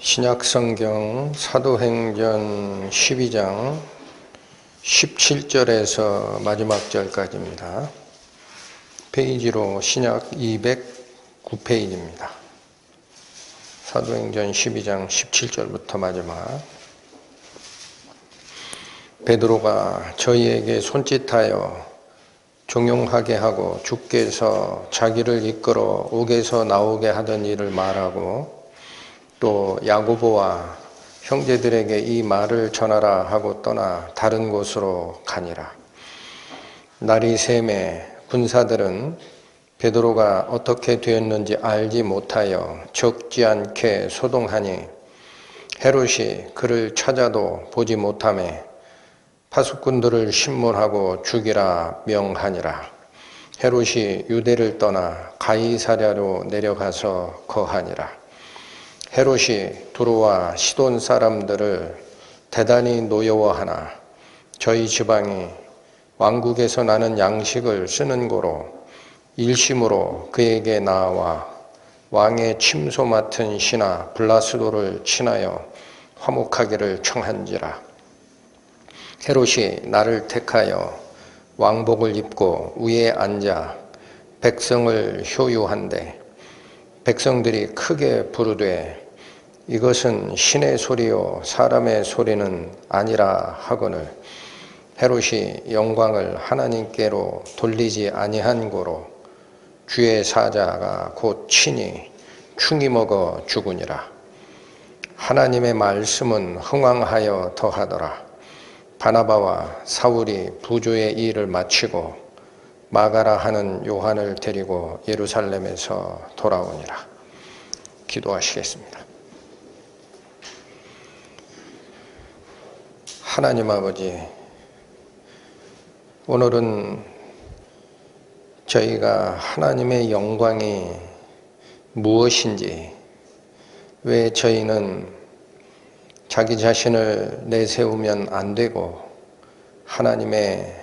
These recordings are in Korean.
신약성경 사도행전 12장 17절에서 마지막 절까지입니다. 페이지로 신약 209페이지입니다. 사도행전 12장 17절부터 마지막. 베드로가 저희에게 손짓하여 종용하게 하고 주께서 자기를 이끌어 옥에서 나오게 하던 일을 말하고 또 야고보와 형제들에게 이 말을 전하라 하고 떠나 다른 곳으로 가니라. 날이 새매 군사들은 베드로가 어떻게 되었는지 알지 못하여 적지 않게 소동하니 헤롯이 그를 찾아도 보지 못하매 파수꾼들을 신문하고 죽이라 명하니라. 헤롯이 유대를 떠나 가이사랴로 내려가서 거하니라. 헤롯이 두로와 시돈 사람들을 대단히 노여워하나 저희 지방이 왕국에서 나는 양식을 쓰는 고로 일심으로 그에게 나와 왕의 침소 맡은 신하 블라스도를 친하여 화목하기를 청한지라. 헤롯이 나를 택하여 왕복을 입고 위에 앉아 백성을 효유한데 백성들이 크게 부르되 이것은 신의 소리요 사람의 소리는 아니라 하거늘 헤롯이 영광을 하나님께로 돌리지 아니한 고로 주의 사자가 곧 친히 충이 먹어 죽으니라. 하나님의 말씀은 흥왕하여 더하더라. 바나바와 사울이 부조의 일을 마치고 마가라 하는 요한을 데리고 예루살렘에서 돌아오니라. 기도하시겠습니다. 하나님 아버지, 오늘은 저희가 하나님의 영광이 무엇인지, 왜 저희는 자기 자신을 내세우면 안 되고 하나님의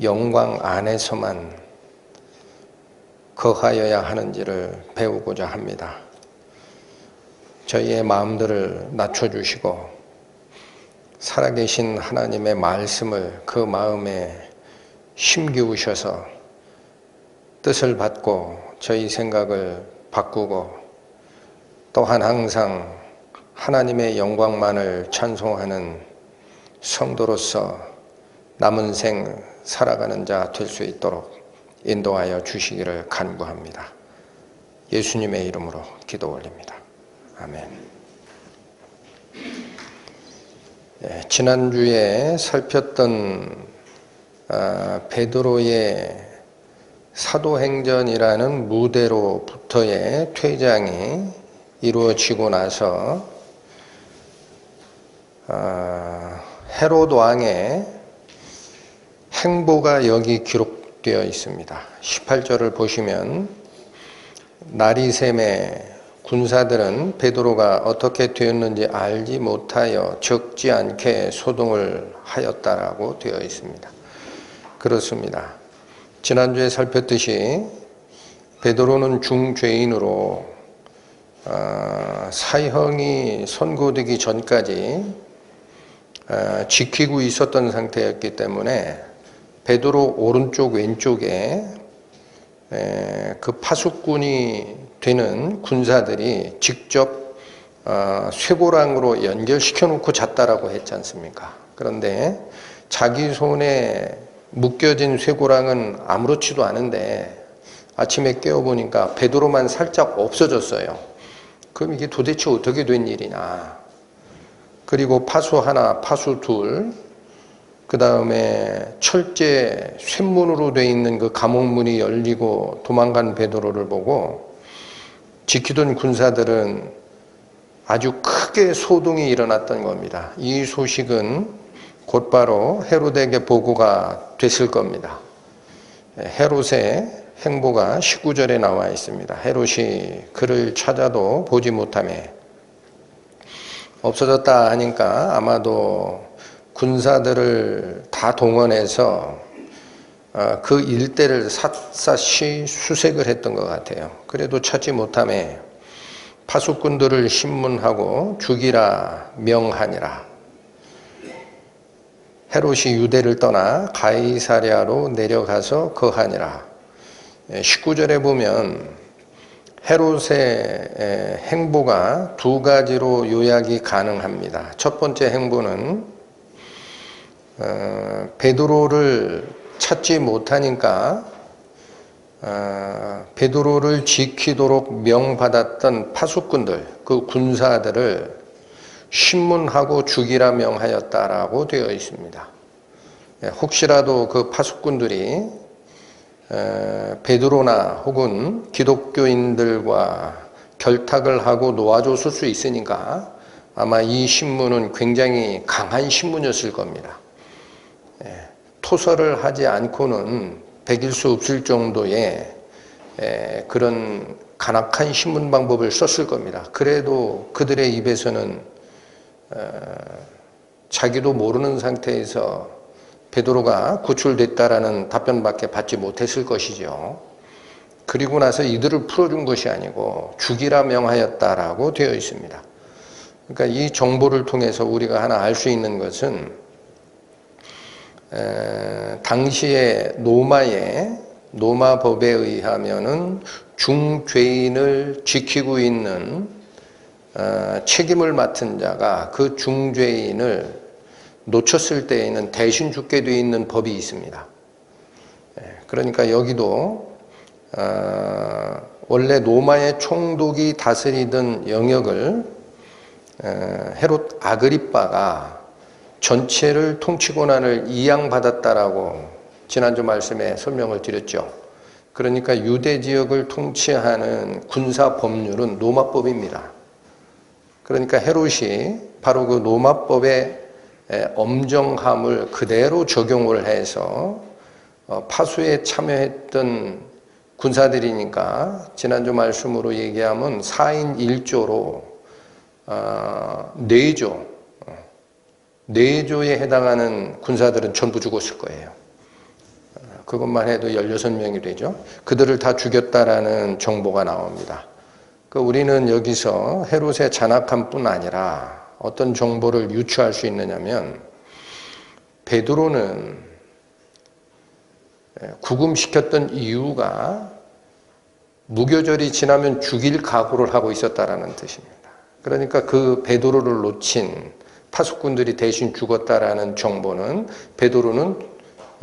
영광 안에서만 거하여야 하는지를 배우고자 합니다. 저희의 마음들을 낮춰주시고 살아계신 하나님의 말씀을 그 마음에 심기우셔서 뜻을 받고 저희 생각을 바꾸고 또한 항상 하나님의 영광만을 찬송하는 성도로서 남은 생 살아가는 자 될 수 있도록 인도하여 주시기를 간구합니다. 예수님의 이름으로 기도 올립니다. 아멘. 지난주에 살폈던 베드로의 사도행전이라는 무대로부터의 퇴장이 이루어지고 나서 헤롯 왕의 행보가 여기 기록되어 있습니다. 18절을 보시면 날이 새매 군사들은 베드로가 어떻게 되었는지 알지 못하여 적지 않게 소동을 하였다라고 되어 있습니다. 그렇습니다. 지난주에 살폈듯이 베드로는 중죄인으로 사형이 선고되기 전까지 지키고 있었던 상태였기 때문에 베드로 오른쪽 왼쪽에 그 파수꾼이 되는 군사들이 직접 쇠고랑으로 연결시켜 놓고 잤다라고 했지 않습니까? 그런데 자기 손에 묶여진 쇠고랑은 아무렇지도 않은데 아침에 깨어보니까 베드로만 살짝 없어졌어요. 그럼 이게 도대체 어떻게 된 일이냐? 그리고 파수 하나, 파수 둘, 그 다음에 철제 쇳문으로 되어 있는 그 감옥문이 열리고 도망간 베드로를 보고 지키던 군사들은 아주 크게 소동이 일어났던 겁니다. 이 소식은 곧바로 헤롯에게 보고가 됐을 겁니다. 헤롯의 행보가 19절에 나와 있습니다. 헤롯이 그를 찾아도 보지 못하매 없어졌다 하니까 아마도 군사들을 다 동원해서 그 일대를 샅샅이 수색을 했던 것 같아요. 그래도 찾지 못하매 파수꾼들을 신문하고 죽이라 명하니라. 헤롯이 유대를 떠나 가이사랴로 내려가서 거하니라. 19절에 보면 헤롯의 행보가 두 가지로 요약이 가능합니다. 첫 번째 행보는 베드로를 찾지 못하니까 베드로를 지키도록 명받았던 파수꾼들, 그 군사들을 신문하고 죽이라 명하였다라고 되어 있습니다. 혹시라도 그 파수꾼들이 베드로나 혹은 기독교인들과 결탁을 하고 놓아줬을 수 있으니까 아마 이 신문은 굉장히 강한 신문이었을 겁니다. 토설을 하지 않고는 베길 수 없을 정도의 그런 간악한 신문 방법을 썼을 겁니다. 그래도 그들의 입에서는 자기도 모르는 상태에서 베드로가 구출됐다라는 답변밖에 받지 못했을 것이죠. 그리고 나서 이들을 풀어준 것이 아니고 죽이라 명하였다라고 되어 있습니다. 그러니까 이 정보를 통해서 우리가 하나 알 수 있는 것은 당시에 로마 법에 의하면은 중죄인을 지키고 있는 책임을 맡은 자가 그 중죄인을 놓쳤을 때에는 대신 죽게 되어 있는 법이 있습니다. 그러니까 여기도 원래 로마의 총독이 다스리던 영역을 헤롯 아그리빠가 전체를 통치 권한을 이양받았다라고 지난주 말씀에 설명을 드렸죠. 그러니까 유대 지역을 통치하는 군사 법률은 로마법입니다. 그러니까 헤롯이 바로 그 로마법의 엄정함을 그대로 적용을 해서 파수에 참여했던 군사들이니까 지난주 말씀으로 얘기하면 4인 1조로 4조에 해당하는 군사들은 전부 죽었을 거예요. 그것만 해도 16명이 되죠. 그들을 다 죽였다라는 정보가 나옵니다. 우리는 여기서 헤롯의 잔악함뿐 아니라 어떤 정보를 유추할 수 있느냐면 베드로는 구금시켰던 이유가 무교절이 지나면 죽일 각오를 하고 있었다라는 뜻입니다. 그러니까 그 베드로를 놓친 파수꾼들이 대신 죽었다라는 정보는 베드로는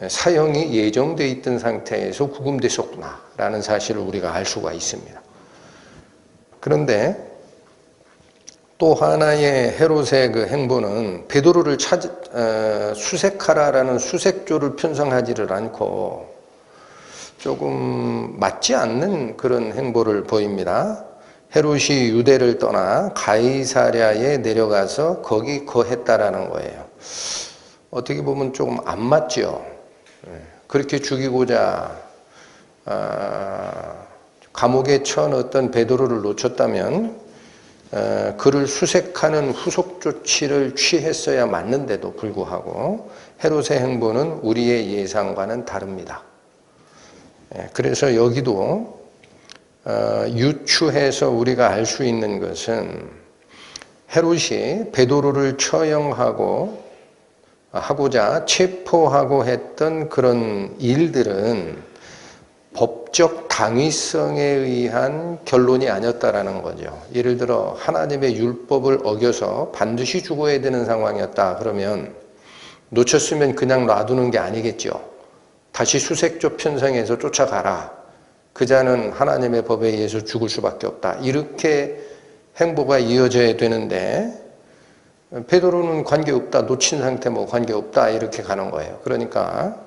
사형이 예정되어 있던 상태에서 구금됐었구나라는 사실을 우리가 알 수가 있습니다. 그런데 또 하나의 헤롯의 그 행보는 베드로를 수색하라라는 수색조를 편성하지를 않고 조금 맞지 않는 그런 행보를 보입니다. 헤롯이 유대를 떠나 가이사랴에 내려가서 거기 거했다라는 거예요. 어떻게 보면 조금 안 맞죠. 그렇게 죽이고자 감옥에 쳐넣었던 베드로를 놓쳤다면 그를 수색하는 후속 조치를 취했어야 맞는데도 불구하고 헤롯의 행보는 우리의 예상과는 다릅니다. 그래서 여기도 유추해서 우리가 알 수 있는 것은 헤롯이 베드로를 하고자 체포하고 했던 그런 일들은 법적 당위성에 의한 결론이 아니었다라는 거죠. 예를 들어 하나님의 율법을 어겨서 반드시 죽어야 되는 상황이었다 그러면 놓쳤으면 그냥 놔두는 게 아니겠죠. 다시 수색조 편성해서 쫓아가라. 그 자는 하나님의 법에 의해서 죽을 수밖에 없다. 이렇게 행보가 이어져야 되는데 베드로는 관계없다. 놓친 상태 관계없다. 이렇게 가는 거예요. 그러니까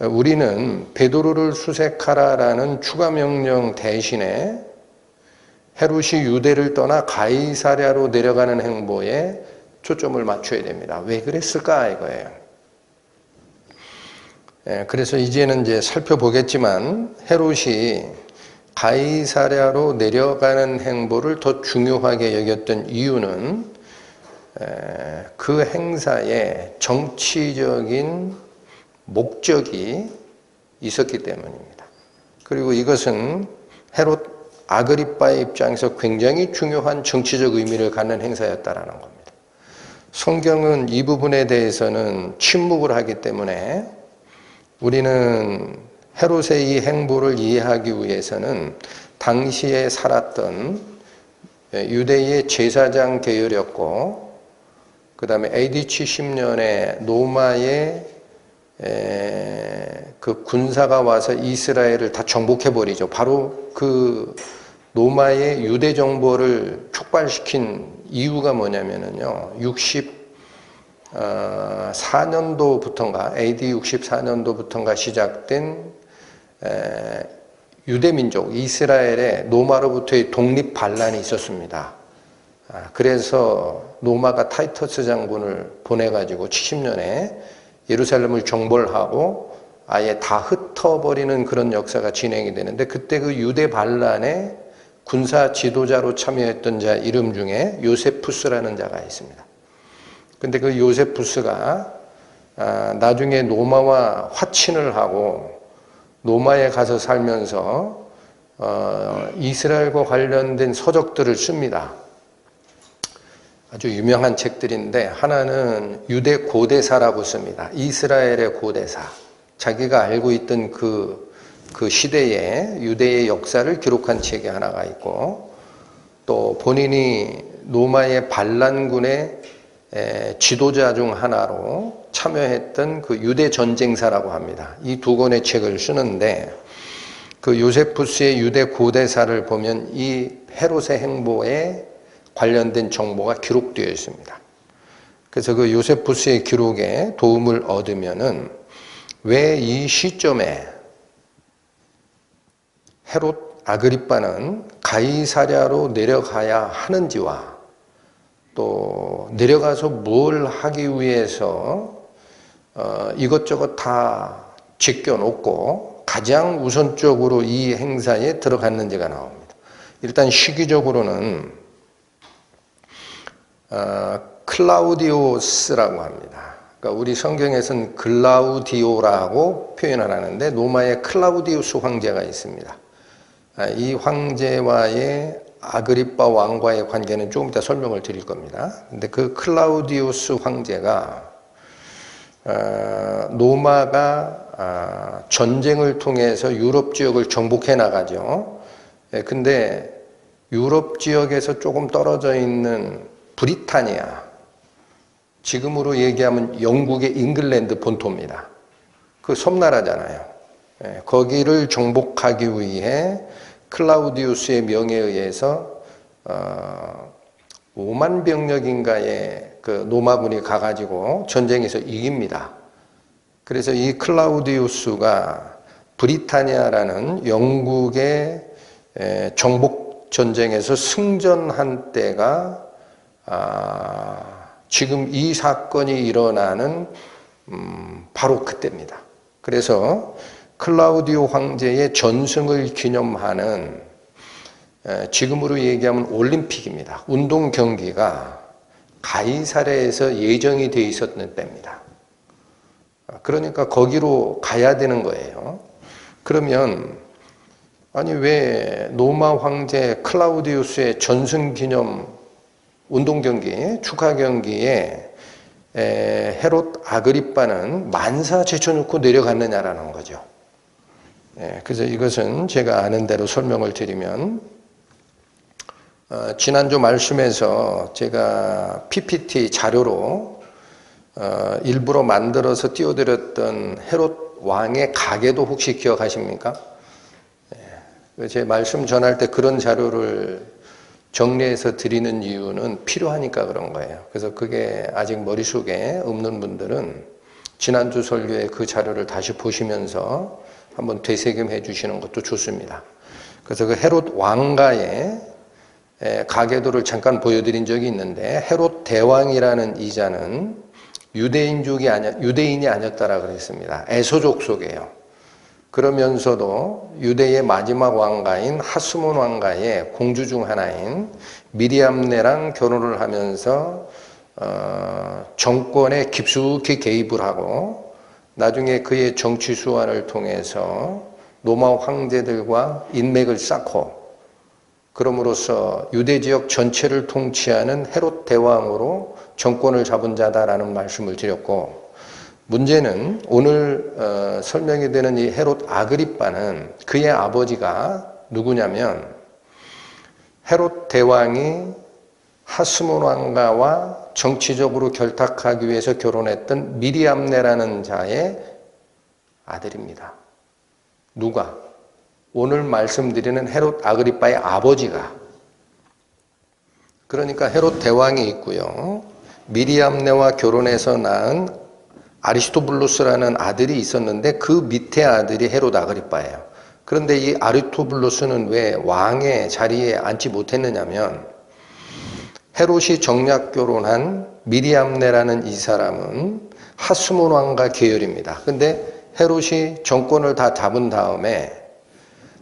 우리는 베드로를 수색하라라는 추가 명령 대신에 헤롯이 유대를 떠나 가이사랴로 내려가는 행보에 초점을 맞춰야 됩니다. 왜 그랬을까 이거예요. 그래서 이제는 살펴보겠지만 헤롯이 가이사랴로 내려가는 행보를 더 중요하게 여겼던 이유는 그 행사에 정치적인 목적이 있었기 때문입니다. 그리고 이것은 헤롯 아그리빠의 입장에서 굉장히 중요한 정치적 의미를 갖는 행사였다라는 겁니다. 성경은 이 부분에 대해서는 침묵을 하기 때문에 우리는 헤롯의 이 행보를 이해하기 위해서는 당시에 살았던 유대의 제사장 계열이었고, 그 다음에 AD 70년에 로마의 그 군사가 와서 이스라엘을 다 정복해버리죠. 바로 그 로마의 유대 정보를 촉발시킨 이유가 뭐냐면요. 64년도부터인가, AD 64년도부터인가 시작된 유대민족, 이스라엘의 로마로부터의 독립 반란이 있었습니다. 그래서 로마가 타이터스 장군을 보내가지고 70년에 예루살렘을 정벌 하고 아예 다 흩어버리는 그런 역사가 진행이 되는데, 그때 그 유대 반란의 군사 지도자로 참여했던 자 이름 중에 요세푸스라는 자가 있습니다. 근데 그 요세푸스가 나중에 로마와 화친을 하고 로마에 가서 살면서 이스라엘과 관련된 서적들을 씁니다. 아주 유명한 책들인데, 하나는 유대 고대사라고 씁니다. 이스라엘의 고대사. 자기가 알고 있던 그 시대의 유대의 역사를 기록한 책이 하나가 있고, 또 본인이 로마의 반란군의 지도자 중 하나로 참여했던 그 유대 전쟁사라고 합니다. 이 두 권의 책을 쓰는데, 그 요세푸스의 유대 고대사를 보면 이 헤롯의 행보에 관련된 정보가 기록되어 있습니다. 그래서 그 요세푸스의 기록에 도움을 얻으면은 왜 이 시점에 헤롯 아그리빠는 가이사랴로 내려가야 하는지와, 또 내려가서 뭘 하기 위해서 이것저것 다 제껴놓고 가장 우선적으로 이 행사에 들어갔는지가 나옵니다. 일단 시기적으로는 클라우디오스라고 합니다. 그러니까 우리 성경에서는 글라우디오라고 표현을 하는데, 로마의 클라우디우스 황제가 있습니다. 이 황제와의 아그리빠 왕과의 관계는 조금 이따 설명을 드릴 겁니다. 근데 그 클라우디우스 황제가 로마가 전쟁을 통해서 유럽 지역을 정복해 나가죠. 근데 유럽 지역에서 조금 떨어져 있는 브리타니아, 지금으로 얘기하면 영국의 잉글랜드 본토입니다. 그 섬나라잖아요. 거기를 정복하기 위해 클라우디우스의 명에 의해서 5만 병력인가의 그 로마군이 가가지고 전쟁에서 이깁니다. 그래서 이 클라우디우스가 브리타니아라는 영국의 정복 전쟁에서 승전한 때가 지금 이 사건이 일어나는 바로 그때입니다. 그래서 클라우디오 황제의 전승을 기념하는, 지금으로 얘기하면 올림픽입니다. 운동 경기가 가이사랴에서 예정이 돼 있었던 때입니다. 그러니까 거기로 가야 되는 거예요. 그러면 아니 왜 로마 황제 클라우디우스의 전승 기념 운동 경기, 축하 경기에 헤롯 아그리빠는 만사 제쳐놓고 내려갔느냐라는 거죠. 그래서 이것은 제가 아는 대로 설명을 드리면, 지난주 말씀에서 제가 PPT 자료로 일부러 만들어서 띄워드렸던 헤롯 왕의 가계도 혹시 기억하십니까? 제 말씀 전할 때 그런 자료를 정리해서 드리는 이유는 필요하니까 그런 거예요. 그래서 그게 아직 머릿속에 없는 분들은 지난주 설교에 그 자료를 다시 보시면서 한번 되새김해 주시는 것도 좋습니다. 그래서 그 헤롯 왕가의 가계도를 잠깐 보여드린 적이 있는데, 헤롯 대왕이라는 이자는 유대인이 아니었다라 그랬습니다. 에소족 속이에요. 그러면서도 유대의 마지막 왕가인 하스몬 왕가의 공주 중 하나인 미리암네랑 결혼을 하면서 정권에 깊숙이 개입을 하고, 나중에 그의 정치 수완을 통해서 로마 황제들과 인맥을 쌓고, 그럼으로써 유대 지역 전체를 통치하는 헤롯 대왕으로 정권을 잡은 자다라는 말씀을 드렸고, 문제는 오늘 설명이 되는 이 헤롯 아그리빠는 그의 아버지가 누구냐면 헤롯 대왕이 하스몬 왕가와 정치적으로 결탁하기 위해서 결혼했던 미리암네라는 자의 아들입니다. 누가? 오늘 말씀드리는 헤롯 아그리빠의 아버지가. 그러니까 헤롯 대왕이 있고요. 미리암네와 결혼해서 낳은 아리스토블루스라는 아들이 있었는데 그 밑에 아들이 헤롯 아그리빠예요. 그런데 이 아리스토블루스는 왜 왕의 자리에 앉지 못했느냐면 헤롯이 정략 결혼한 미리암네라는 이 사람은 하스몬 왕가 계열입니다. 근데 헤롯이 정권을 다 잡은 다음에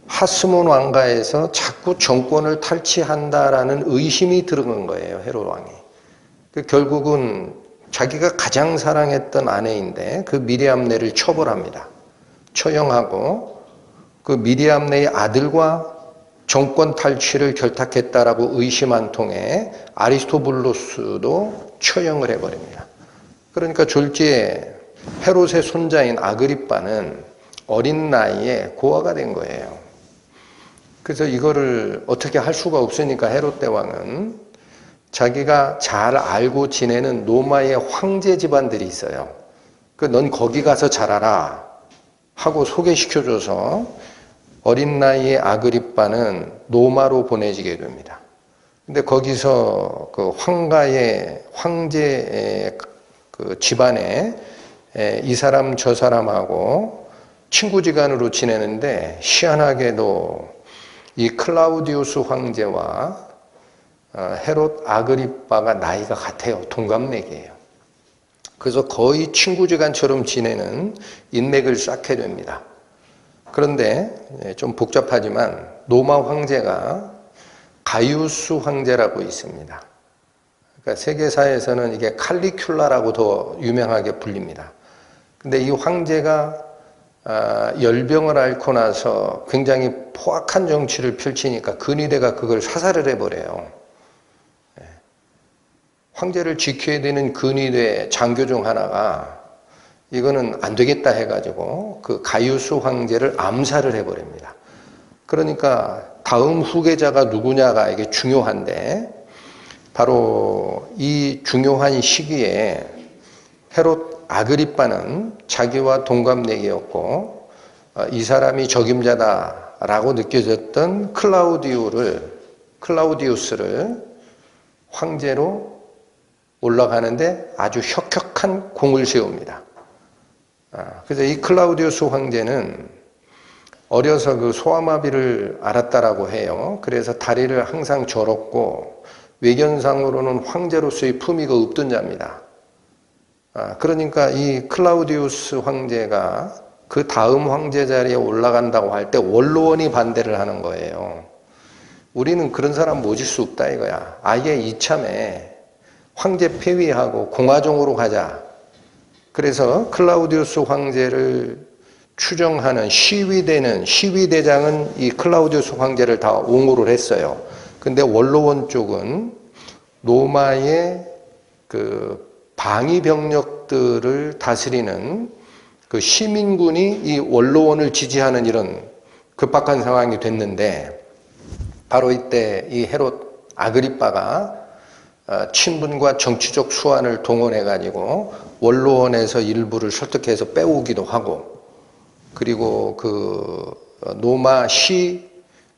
하스몬 왕가에서 자꾸 정권을 탈취한다라는 의심이 들어간 거예요, 헤롯 왕이. 결국은 자기가 가장 사랑했던 아내인데 그 미리암네를 처벌합니다. 처형하고 그 미리암네의 아들과 정권 탈취를 결탁했다라고 의심한 통에 아리스토블루스도 처형을 해버립니다. 그러니까 졸지에 헤롯의 손자인 아그리빠는 어린 나이에 고아가 된 거예요. 그래서 이거를 어떻게 할 수가 없으니까 헤롯 대왕은 자기가 잘 알고 지내는 로마의 황제 집안들이 있어요. 넌 거기 가서 자라라 하고 소개시켜줘서 어린 나이에 아그리빠는 로마로 보내지게 됩니다. 근데 거기서 그 황제의 그 집안에 이 사람 저 사람하고 친구지간으로 지내는데 희한하게도 이 클라우디우스 황제와 헤롯 아그리빠가 나이가 같아요. 동갑내기예요. 그래서 거의 친구지간처럼 지내는 인맥을 쌓게 됩니다. 그런데 좀 복잡하지만 로마 황제가 가이우스 황제라고 있습니다. 그러니까 세계사에서는 이게 칼리큘라라고 더 유명하게 불립니다. 근데 이 황제가 열병을 앓고 나서 굉장히 포악한 정치를 펼치니까 근위대가 그걸 사살을 해버려요. 황제를 지켜야 되는 근위대 장교 중 하나가 이거는 안 되겠다 해가지고 그 가이우스 황제를 암살을 해버립니다. 그러니까 다음 후계자가 누구냐가 이게 중요한데, 바로 이 중요한 시기에 헤롯 아그리빠는 자기와 동갑내기였고 이 사람이 적임자다라고 느껴졌던 클라우디우스를 황제로 올라가는데 아주 혁혁한 공을 세웁니다. 그래서 이 클라우디우스 황제는 어려서 그 소아마비를 앓았다라고 해요. 그래서 다리를 항상 절었고 외견상으로는 황제로서의 품위가 없던 자입니다. 그러니까 이 클라우디우스 황제가 그 다음 황제 자리에 올라간다고 할 때 원로원이 반대를 하는 거예요. 우리는 그런 사람 모실 수 없다 이거야. 아예 이참에 황제 폐위하고 공화정으로 가자. 그래서 클라우디우스 황제를 추정하는 시위대장은 이 클라우디우스 황제를 다 옹호를 했어요. 근데 원로원 쪽은 로마의 그 방위 병력들을 다스리는 그 시민군이 이 원로원을 지지하는 이런 급박한 상황이 됐는데, 바로 이때 이 헤롯 아그리빠가 친분과 정치적 수완을 동원해 가지고 원로원에서 일부를 설득해서 빼오기도 하고, 그리고 그 로마 시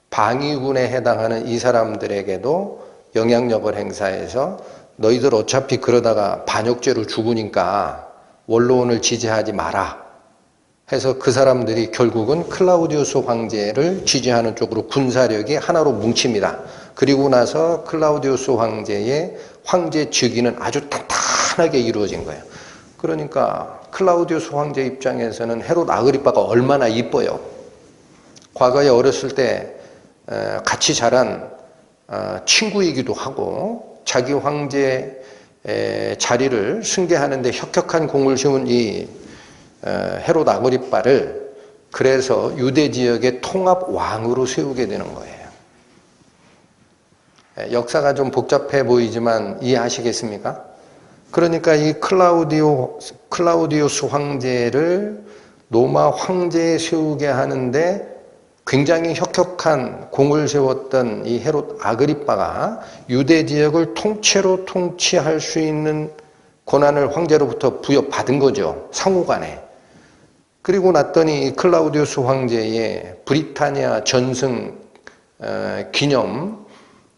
방위군에 해당하는 이 사람들에게도 영향력을 행사해서 너희들 어차피 그러다가 반역죄로 죽으니까 원로원을 지지하지 마라 해서 그 사람들이 결국은 클라우디우스 황제를 지지하는 쪽으로 군사력이 하나로 뭉칩니다. 그리고 나서 클라우디우스 황제의 황제 즉위는 아주 탄탄하게 이루어진 거예요. 그러니까 클라우디우스 황제 입장에서는 헤롯 아그리빠가 얼마나 이뻐요. 과거에 어렸을 때 같이 자란 친구이기도 하고 자기 황제 자리를 승계하는데 혁혁한 공을 세운 이 헤롯 아그리빠를 그래서 유대 지역의 통합 왕으로 세우게 되는 거예요. 역사가 좀 복잡해 보이지만 이해하시겠습니까? 그러니까 이 클라우디우스 황제를 로마 황제에 세우게 하는데 굉장히 혁혁한 공을 세웠던 이 헤롯 아그리빠가 유대 지역을 통째로 통치할 수 있는 권한을 황제로부터 부여받은 거죠. 상호간에. 그리고 났더니 이 클라우디우스 황제의 브리타니아 전승 기념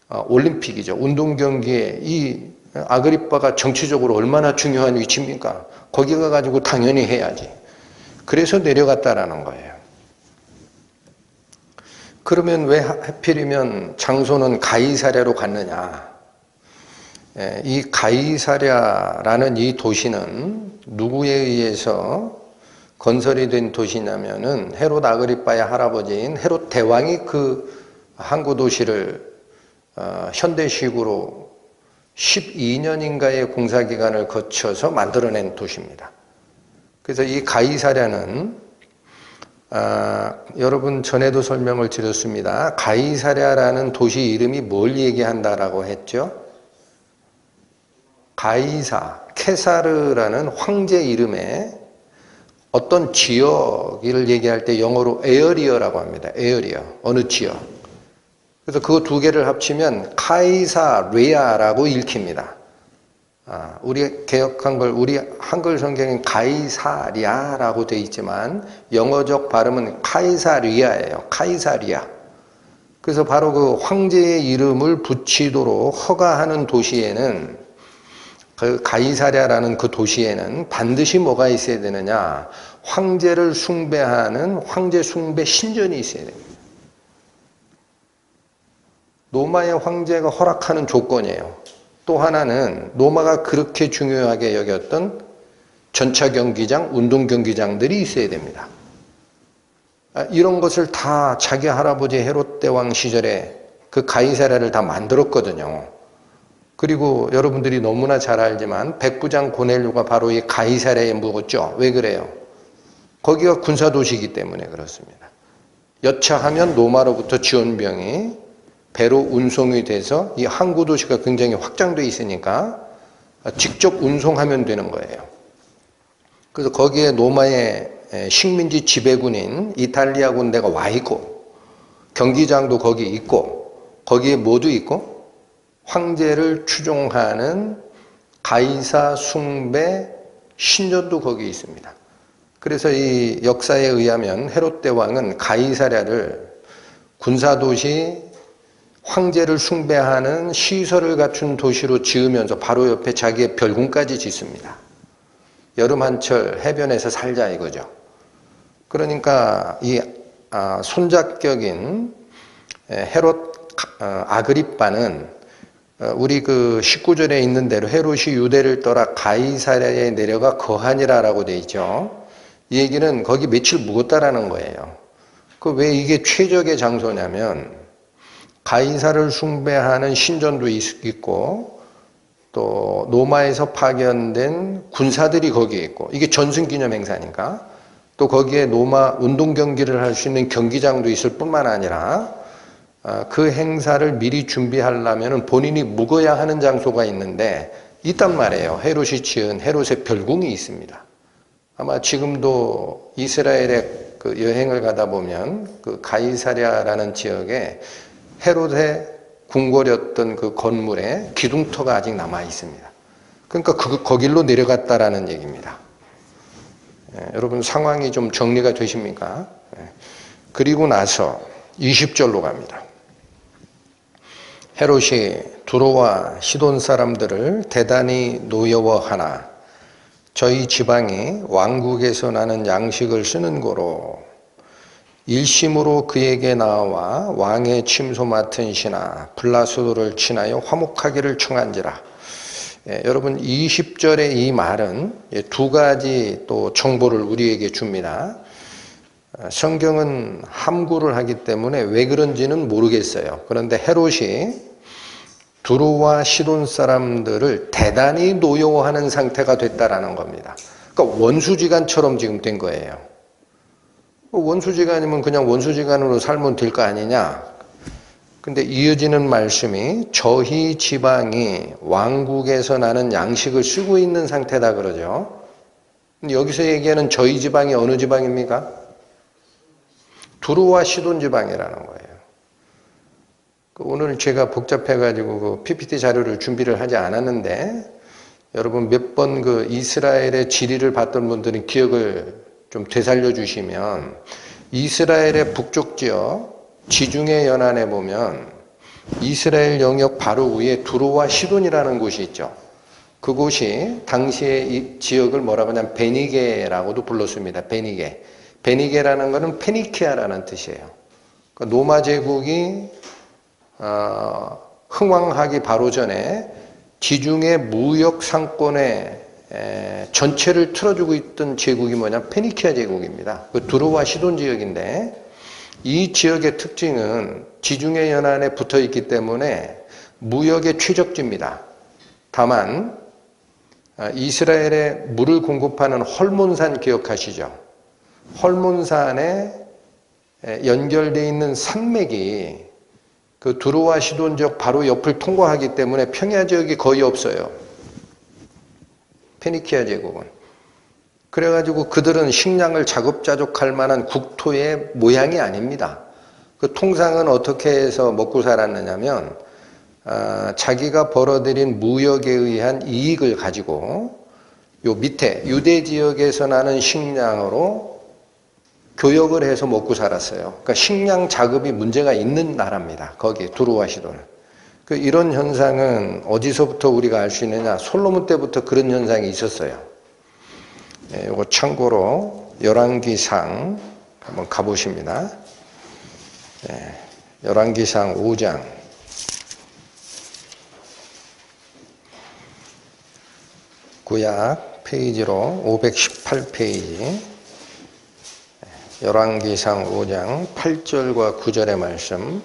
올림픽이죠. 운동 경기에 이 아그리빠가 정치적으로 얼마나 중요한 위치입니까? 거기 가가지고 당연히 해야지. 그래서 내려갔다라는 거예요. 그러면 왜 하필이면 장소는 가이사랴로 갔느냐? 이 가이사랴라는 이 도시는 누구에 의해서 건설이 된 도시냐면은 헤롯 아그리빠의 할아버지인 헤롯 대왕이 그 항구 도시를 현대식으로 12년인가의 공사기간을 거쳐서 만들어낸 도시입니다. 그래서 이 가이사랴는 여러분 전에도 설명을 드렸습니다. 가이사랴라는 도시 이름이 뭘 얘기한다라고 했죠? 가이사, 케사르라는 황제 이름에 어떤 지역을 얘기할 때 영어로 에어리어라고 합니다. 에어리어, 어느 지역. 그래서 그 두 개를 합치면 카이사레아라고 읽힙니다. 우리 개역한글, 우리 한글 성경엔 가이사랴라고 되어 있지만 영어적 발음은 카이사리아예요. 카이사리아. 그래서 바로 그 황제의 이름을 붙이도록 허가하는 도시에는 그 가이사랴라는 그 도시에는 반드시 뭐가 있어야 되느냐? 황제를 숭배하는 황제 숭배 신전이 있어야 됩니다. 로마의 황제가 허락하는 조건이에요. 또 하나는 로마가 그렇게 중요하게 여겼던 전차 경기장, 운동 경기장들이 있어야 됩니다. 이런 것을 다 자기 할아버지 헤롯 대왕 시절에 그 가이사랴를 다 만들었거든요. 그리고 여러분들이 너무나 잘 알지만 백부장 고넬료가 바로 이 가이사랴에 묵었죠. 왜 그래요? 거기가 군사도시이기 때문에 그렇습니다. 여차하면 로마로부터 지원병이 배로 운송이 돼서 이 항구 도시가 굉장히 확장되어 있으니까 직접 운송하면 되는 거예요. 그래서 거기에 로마의 식민지 지배군인 이탈리아 군대가 와 있고 경기장도 거기 있고 거기에 뭐도 있고 황제를 추종하는 가이사 숭배 신전도 거기 있습니다. 그래서 이 역사에 의하면 헤롯 대왕은 가이사랴를 군사도시 황제를 숭배하는 시설을 갖춘 도시로 지으면서 바로 옆에 자기의 별궁까지 짓습니다. 여름 한철 해변에서 살자 이거죠. 그러니까 이 손자격인 헤롯 아그리빠는 우리 그 19절에 있는 대로 헤롯이 유대를 떠나 가이사랴에 내려가 거하니라라고 돼 있죠. 이 얘기는 거기 며칠 묵었다라는 거예요. 그 왜 이게 최적의 장소냐면 가이사를 숭배하는 신전도 있고 또 로마에서 파견된 군사들이 거기에 있고 이게 전승기념 행사니까 또 거기에 로마 운동 경기를 할 수 있는 경기장도 있을 뿐만 아니라 그 행사를 미리 준비하려면 본인이 묵어야 하는 장소가 있는데 있단 말이에요. 헤롯이 지은 헤롯의 별궁이 있습니다. 아마 지금도 이스라엘에 그 여행을 가다 보면 그 가이사랴라는 지역에 헤롯의 궁궐이었던 그 건물에 기둥터가 아직 남아 있습니다. 그러니까 거길로 내려갔다라는 얘기입니다. 여러분 상황이 좀 정리가 되십니까? 그리고 나서 20절로 갑니다. 헤롯이 두로와 시돈 사람들을 대단히 노여워하나 저희 지방이 왕국에서 나는 양식을 쓰는 거로 일심으로 그에게 나와 왕의 침소 맡은 신하 블라스도를 친하여 화목하기를 청한지라. 여러분 20절의 이 말은 두 가지 또 정보를 우리에게 줍니다. 성경은 함구를 하기 때문에 왜 그런지는 모르겠어요. 그런데 헤롯이 두로와 시돈 사람들을 대단히 노여워하는 상태가 됐다라는 겁니다. 그러니까 원수지간처럼 지금 된 거예요. 원수지간이면 그냥 원수지간으로 살면 될 거 아니냐? 근데 이어지는 말씀이 저희 지방이 왕국에서 나는 양식을 쓰고 있는 상태다 그러죠. 여기서 얘기하는 저희 지방이 어느 지방입니까? 두로와 시돈 지방이라는 거예요. 오늘 제가 복잡해가지고 그 PPT 자료를 준비를 하지 않았는데 여러분 몇 번 그 이스라엘의 지리를 봤던 분들은 기억을 좀 되살려 주시면 이스라엘의 북쪽 지역 지중해 연안에 보면 이스라엘 영역 바로 위에 두로와 시돈이라는 곳이 있죠. 그곳이 당시에 이 지역을 뭐라고 하냐면 베니게라고도 불렀습니다. 베니게. 베니게라는 것은 페니키아라는 뜻이에요. 그러니까 로마 제국이 흥왕하기 바로 전에 지중해 무역 상권의 전체를 틀어주고 있던 제국이 뭐냐 페니키아 제국입니다. 그 두로와 시돈 지역인데 이 지역의 특징은 지중해 연안에 붙어 있기 때문에 무역의 최적지입니다. 다만 이스라엘에 물을 공급하는 헐몬산 기억하시죠? 헐몬산에 연결되어 있는 산맥이 그 두로와 시돈 지역 바로 옆을 통과하기 때문에 평야 지역이 거의 없어요. 페니키아 제국은. 그래가지고 그들은 식량을 자급자족할 만한 국토의 모양이 아닙니다. 그 통상은 어떻게 해서 먹고 살았느냐면 자기가 벌어들인 무역에 의한 이익을 가지고 요 밑에 유대 지역에서 나는 식량으로 교역을 해서 먹고 살았어요. 그러니까 식량 자급이 문제가 있는 나라입니다. 거기 두로와 시돈은. 이런 현상은 어디서부터 우리가 알 수 있느냐? 솔로몬 때부터 그런 현상이 있었어요. 이거 참고로 열왕기상 한번 가보십니다. 열왕기상 5장 구약 페이지로 518페이지 열왕기상 5장 8절과 9절의 말씀.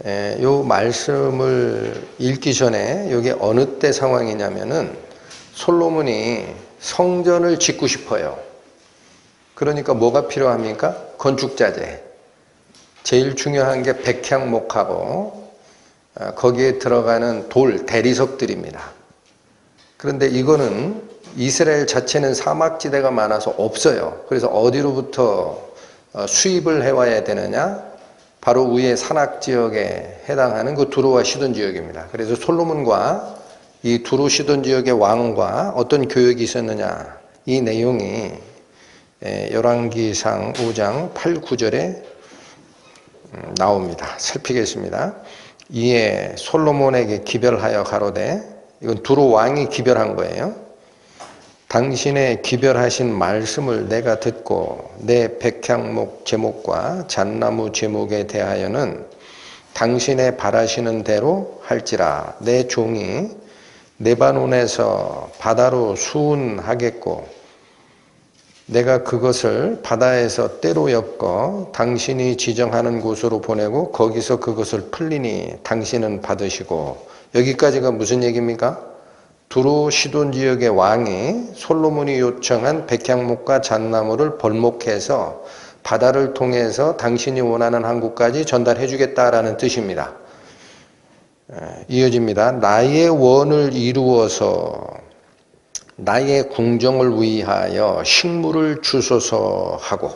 이 말씀을 읽기 전에 이게 어느 때 상황이냐면은 솔로몬이 성전을 짓고 싶어요. 그러니까 뭐가 필요합니까? 건축자재. 제일 중요한 게 백향목하고 거기에 들어가는 돌, 대리석들입니다. 그런데 이거는 이스라엘 자체는 사막지대가 많아서 없어요. 그래서 어디로부터 수입을 해와야 되느냐? 바로 위에 산악지역에 해당하는 그 두로와 시돈 지역입니다. 그래서 솔로몬과 이 두로 시돈 지역의 왕과 어떤 교역이 있었느냐? 이 내용이 열왕기상 5장 8, 9절에 나옵니다. 살피겠습니다. 이에 솔로몬에게 기별하여 가로되, 이건 두로 왕이 기별한 거예요. 당신의 기별하신 말씀을 내가 듣고 내 백향목 제목과 잣나무 제목에 대하여는 당신의 바라시는 대로 할지라. 내 종이 레바논에서 바다로 수운하겠고 내가 그것을 바다에서 때로 엮어 당신이 지정하는 곳으로 보내고 거기서 그것을 풀리니 당신은 받으시고. 여기까지가 무슨 얘기입니까? 두로 시돈 지역의 왕이 솔로몬이 요청한 백향목과 잣나무를 벌목해서 바다를 통해서 당신이 원하는 항구까지 전달해 주겠다라는 뜻입니다. 이어집니다. 나의 원을 이루어서 나의 궁정을 위하여 식물을 주소서 하고.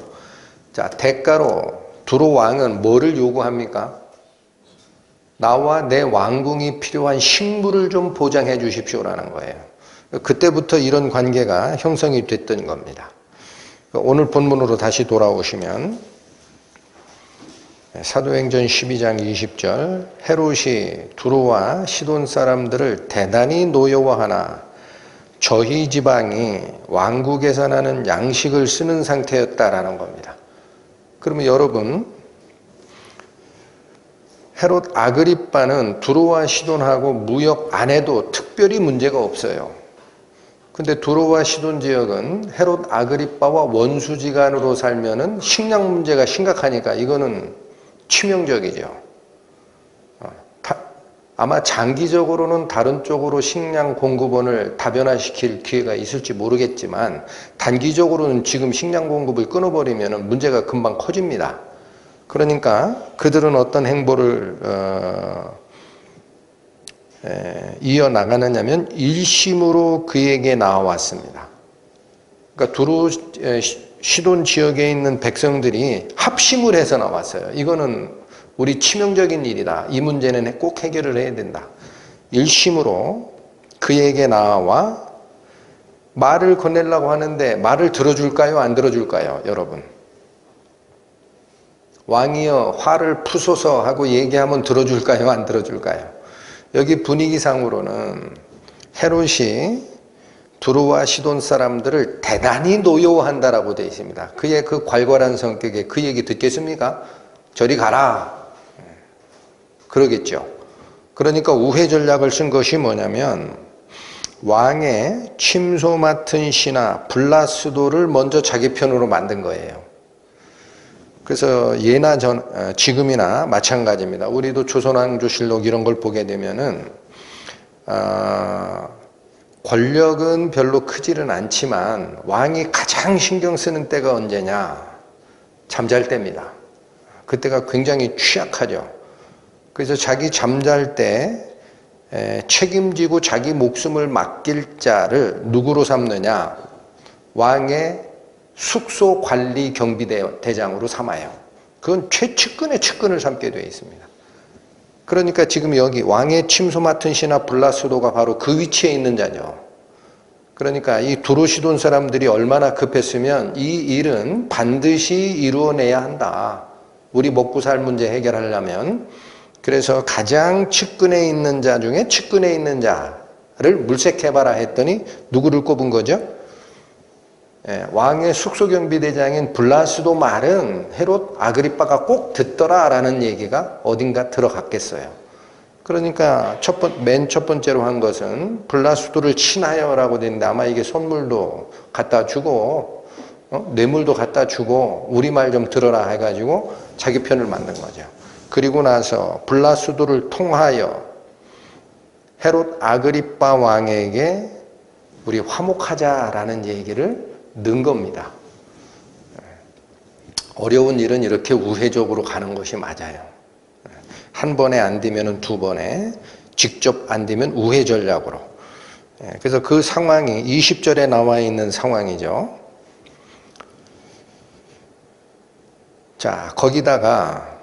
자, 대가로 두로 왕은 뭐를 요구합니까? 나와 내 왕궁이 필요한 식물을 좀 보장해 주십시오라는 거예요. 그때부터 이런 관계가 형성이 됐던 겁니다. 오늘 본문으로 다시 돌아오시면 사도행전 12장 20절 헤롯이 두로와 시돈 사람들을 대단히 노여워하나 저희 지방이 왕국에서 나는 양식을 쓰는 상태였다라는 겁니다. 그러면 여러분, 헤롯 아그리빠는 두로와 시돈하고 무역 안 해도 특별히 문제가 없어요. 근데 두로와 시돈 지역은 헤롯 아그리빠와 원수지간으로 살면은 식량 문제가 심각하니까 이거는 치명적이죠. 아마 장기적으로는 다른 쪽으로 식량 공급원을 다변화시킬 기회가 있을지 모르겠지만 단기적으로는 지금 식량 공급을 끊어버리면 문제가 금방 커집니다. 그러니까 그들은 어떤 행보를 이어나가느냐면 일심으로 그에게 나와왔습니다. 그러니까 두루 시돈 지역에 있는 백성들이 합심을 해서 나왔어요. 이거는 우리 치명적인 일이다. 이 문제는 꼭 해결을 해야 된다. 일심으로 그에게 나와 말을 건네려고 하는데 말을 들어줄까요? 안 들어줄까요? 여러분. 왕이여 화를 푸소서 하고 얘기하면 들어줄까요? 안 들어줄까요? 여기 분위기상으로는 헤롯이 두루와 시돈 사람들을 대단히 노여워한다라고 되어 있습니다. 그의 그 괄괄한 성격에 그 얘기 듣겠습니까? 저리 가라. 그러겠죠. 그러니까 우회 전략을 쓴 것이 뭐냐면 왕의 침소 맡은 신하 블라스도를 먼저 자기 편으로 만든 거예요. 그래서 예나 지금이나 마찬가지입니다. 우리도 조선왕조실록 이런 걸 보게 되면은 권력은 별로 크지는 않지만 왕이 가장 신경 쓰는 때가 언제냐? 잠잘 때입니다. 그때가 굉장히 취약하죠. 그래서 자기 잠잘 때 책임지고 자기 목숨을 맡길 자를 누구로 삼느냐? 왕의 숙소 관리 경비대장으로 삼아요. 그건 최측근의 측근을 삼게 되어 있습니다. 그러니까 지금 여기 왕의 침소 맡은 신하 블라스도가 바로 그 위치에 있는 자죠. 그러니까 이 두루시돈 사람들이 얼마나 급했으면 이 일은 반드시 이루어내야 한다. 우리 먹고 살 문제 해결하려면. 그래서 가장 측근에 있는 자 중에 측근에 있는 자를 물색해봐라 했더니 누구를 꼽은 거죠? 왕의 숙소경비대장인 블라스도 말은 헤롯 아그리빠가 꼭 듣더라라는 얘기가 어딘가 들어갔겠어요. 그러니까 맨 첫 번째로 한 것은 블라스도를 친하여라고 되는데 아마 이게 선물도 갖다 주고 뇌물도 갖다 주고 우리 말 좀 들어라 해가지고 자기 편을 만든 거죠. 그리고 나서 블라스도를 통하여 헤롯 아그리빠 왕에게 우리 화목하자라는 얘기를 넣은 겁니다. 어려운 일은 이렇게 우회적으로 가는 것이 맞아요. 한 번에 안 되면 두 번에, 직접 안 되면 우회 전략으로. 그래서 그 상황이 20절에 나와 있는 상황이죠. 자, 거기다가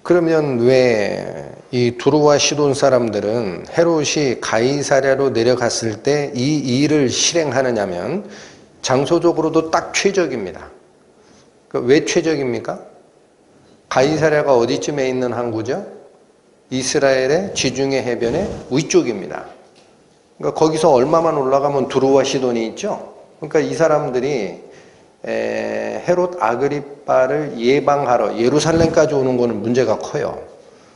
그러면 왜 이 두루와 시돈 사람들은 헤롯이 가이사랴로 내려갔을 때 이 일을 실행하느냐면 장소적으로도 딱 최적입니다. 왜 최적입니까? 가이사랴가 어디쯤에 있는 항구죠? 이스라엘의 지중해 해변의 위쪽입니다. 그러니까 거기서 얼마만 올라가면 두루와 시돈이 있죠? 그러니까 이 사람들이 헤롯 아그리빠를 예방하러 예루살렘까지 오는 것은 문제가 커요.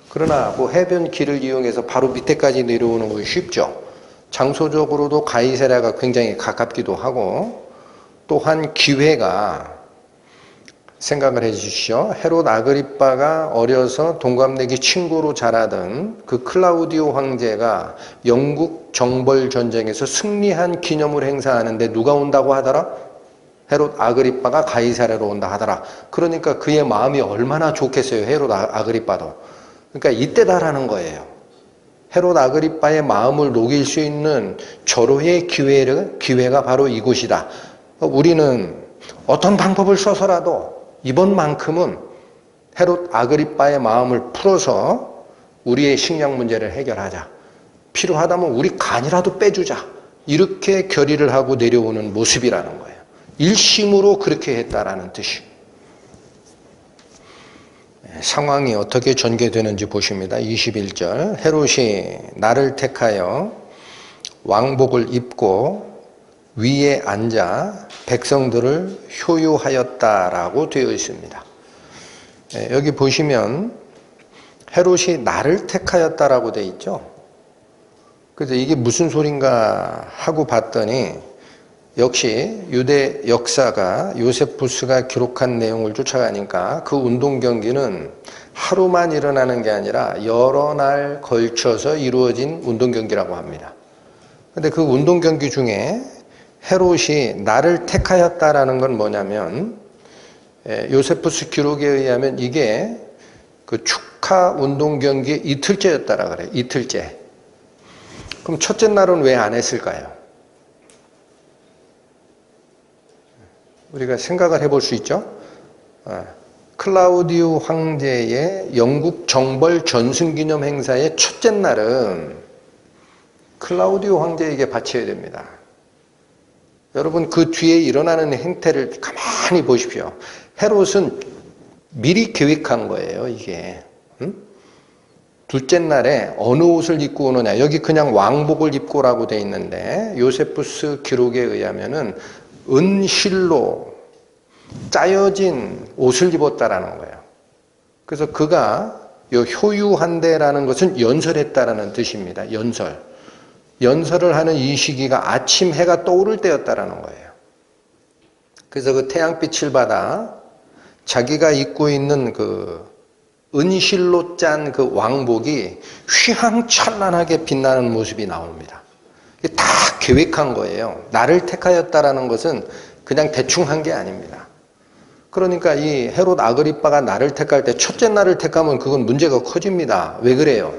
그러나 뭐 해변 길을 이용해서 바로 밑에까지 내려오는 것이 쉽죠. 장소적으로도 가이사랴가 굉장히 가깝기도 하고 또한 기회가 생각을 해 주십시오. 헤롯 아그리빠가 어려서 동갑내기 친구로 자라던 그 클라우디오 황제가 영국 정벌 전쟁에서 승리한 기념을 행사하는데 누가 온다고 하더라? 헤롯 아그리빠가 가이사랴로 온다 하더라. 그러니까 그의 마음이 얼마나 좋겠어요. 헤롯 아그리빠도. 그러니까 이때다라는 거예요. 헤롯 아그리빠의 마음을 녹일 수 있는 절호의 기회가 바로 이곳이다. 우리는 어떤 방법을 써서라도 이번만큼은 헤롯 아그리빠의 마음을 풀어서 우리의 식량 문제를 해결하자. 필요하다면 우리 간이라도 빼주자. 이렇게 결의를 하고 내려오는 모습이라는 거예요. 일심으로 그렇게 했다라는 뜻이. 상황이 어떻게 전개되는지 보십니다. 21절 헤롯이 나를 택하여 왕복을 입고 위에 앉아 백성들을 효유하였다라고 되어 있습니다. 여기 보시면 헤롯이 나를 택하였다라고 되어 있죠. 그래서 이게 무슨 소린가 하고 봤더니 역시 유대 역사가 요세푸스가 기록한 내용을 쫓아가니까 그 운동 경기는 하루만 일어나는 게 아니라 여러 날 걸쳐서 이루어진 운동 경기라고 합니다. 근데 그 운동 경기 중에 헤롯이 나를 택하였다라는 건 뭐냐면 요세푸스 기록에 의하면 이게 그 축하 운동 경기 이틀째였다라 그래요. 이틀째. 그럼 첫째 날은 왜 안 했을까요? 우리가 생각을 해볼 수 있죠. 클라우디우 황제의 영국 정벌 전승기념 행사의 첫째 날은 클라우디우 황제에게 바쳐야 됩니다. 여러분 그 뒤에 일어나는 행태를 가만히 보십시오. 헤롯은 미리 계획한 거예요, 이게. 둘째 날에 어느 옷을 입고 오느냐. 여기 그냥 왕복을 입고 오라고 돼 있는데 요세푸스 기록에 의하면은 은실로 짜여진 옷을 입었다라는 거예요. 그래서 그가 요 효유한대라는 것은 연설했다라는 뜻입니다. 연설을 하는 이 시기가 아침 해가 떠오를 때였다라는 거예요. 그래서 그 태양빛을 받아 자기가 입고 있는 그 은실로 짠 그 왕복이 휘황찬란하게 빛나는 모습이 나옵니다. 이게 다 계획한 거예요. 나를 택하였다라는 것은 그냥 대충 한 게 아닙니다. 그러니까 이 헤롯 아그리빠가 나를 택할 때 첫째 날을 택하면 그건 문제가 커집니다. 왜 그래요?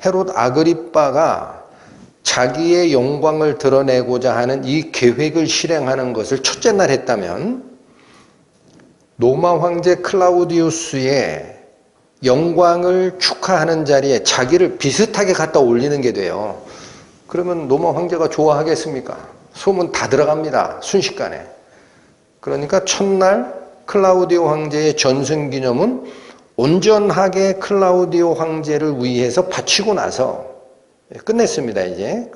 헤롯 아그리빠가 자기의 영광을 드러내고자 하는 이 계획을 실행하는 것을 첫째 날 했다면 로마 황제 클라우디우스의 영광을 축하하는 자리에 자기를 비슷하게 갖다 올리는 게 돼요. 그러면 로마 황제가 좋아하겠습니까? 소문 다 들어갑니다. 순식간에. 그러니까 첫날 클라우디오 황제의 전승기념은 온전하게 클라우디오 황제를 위해서 바치고 나서 끝냈습니다, 이제.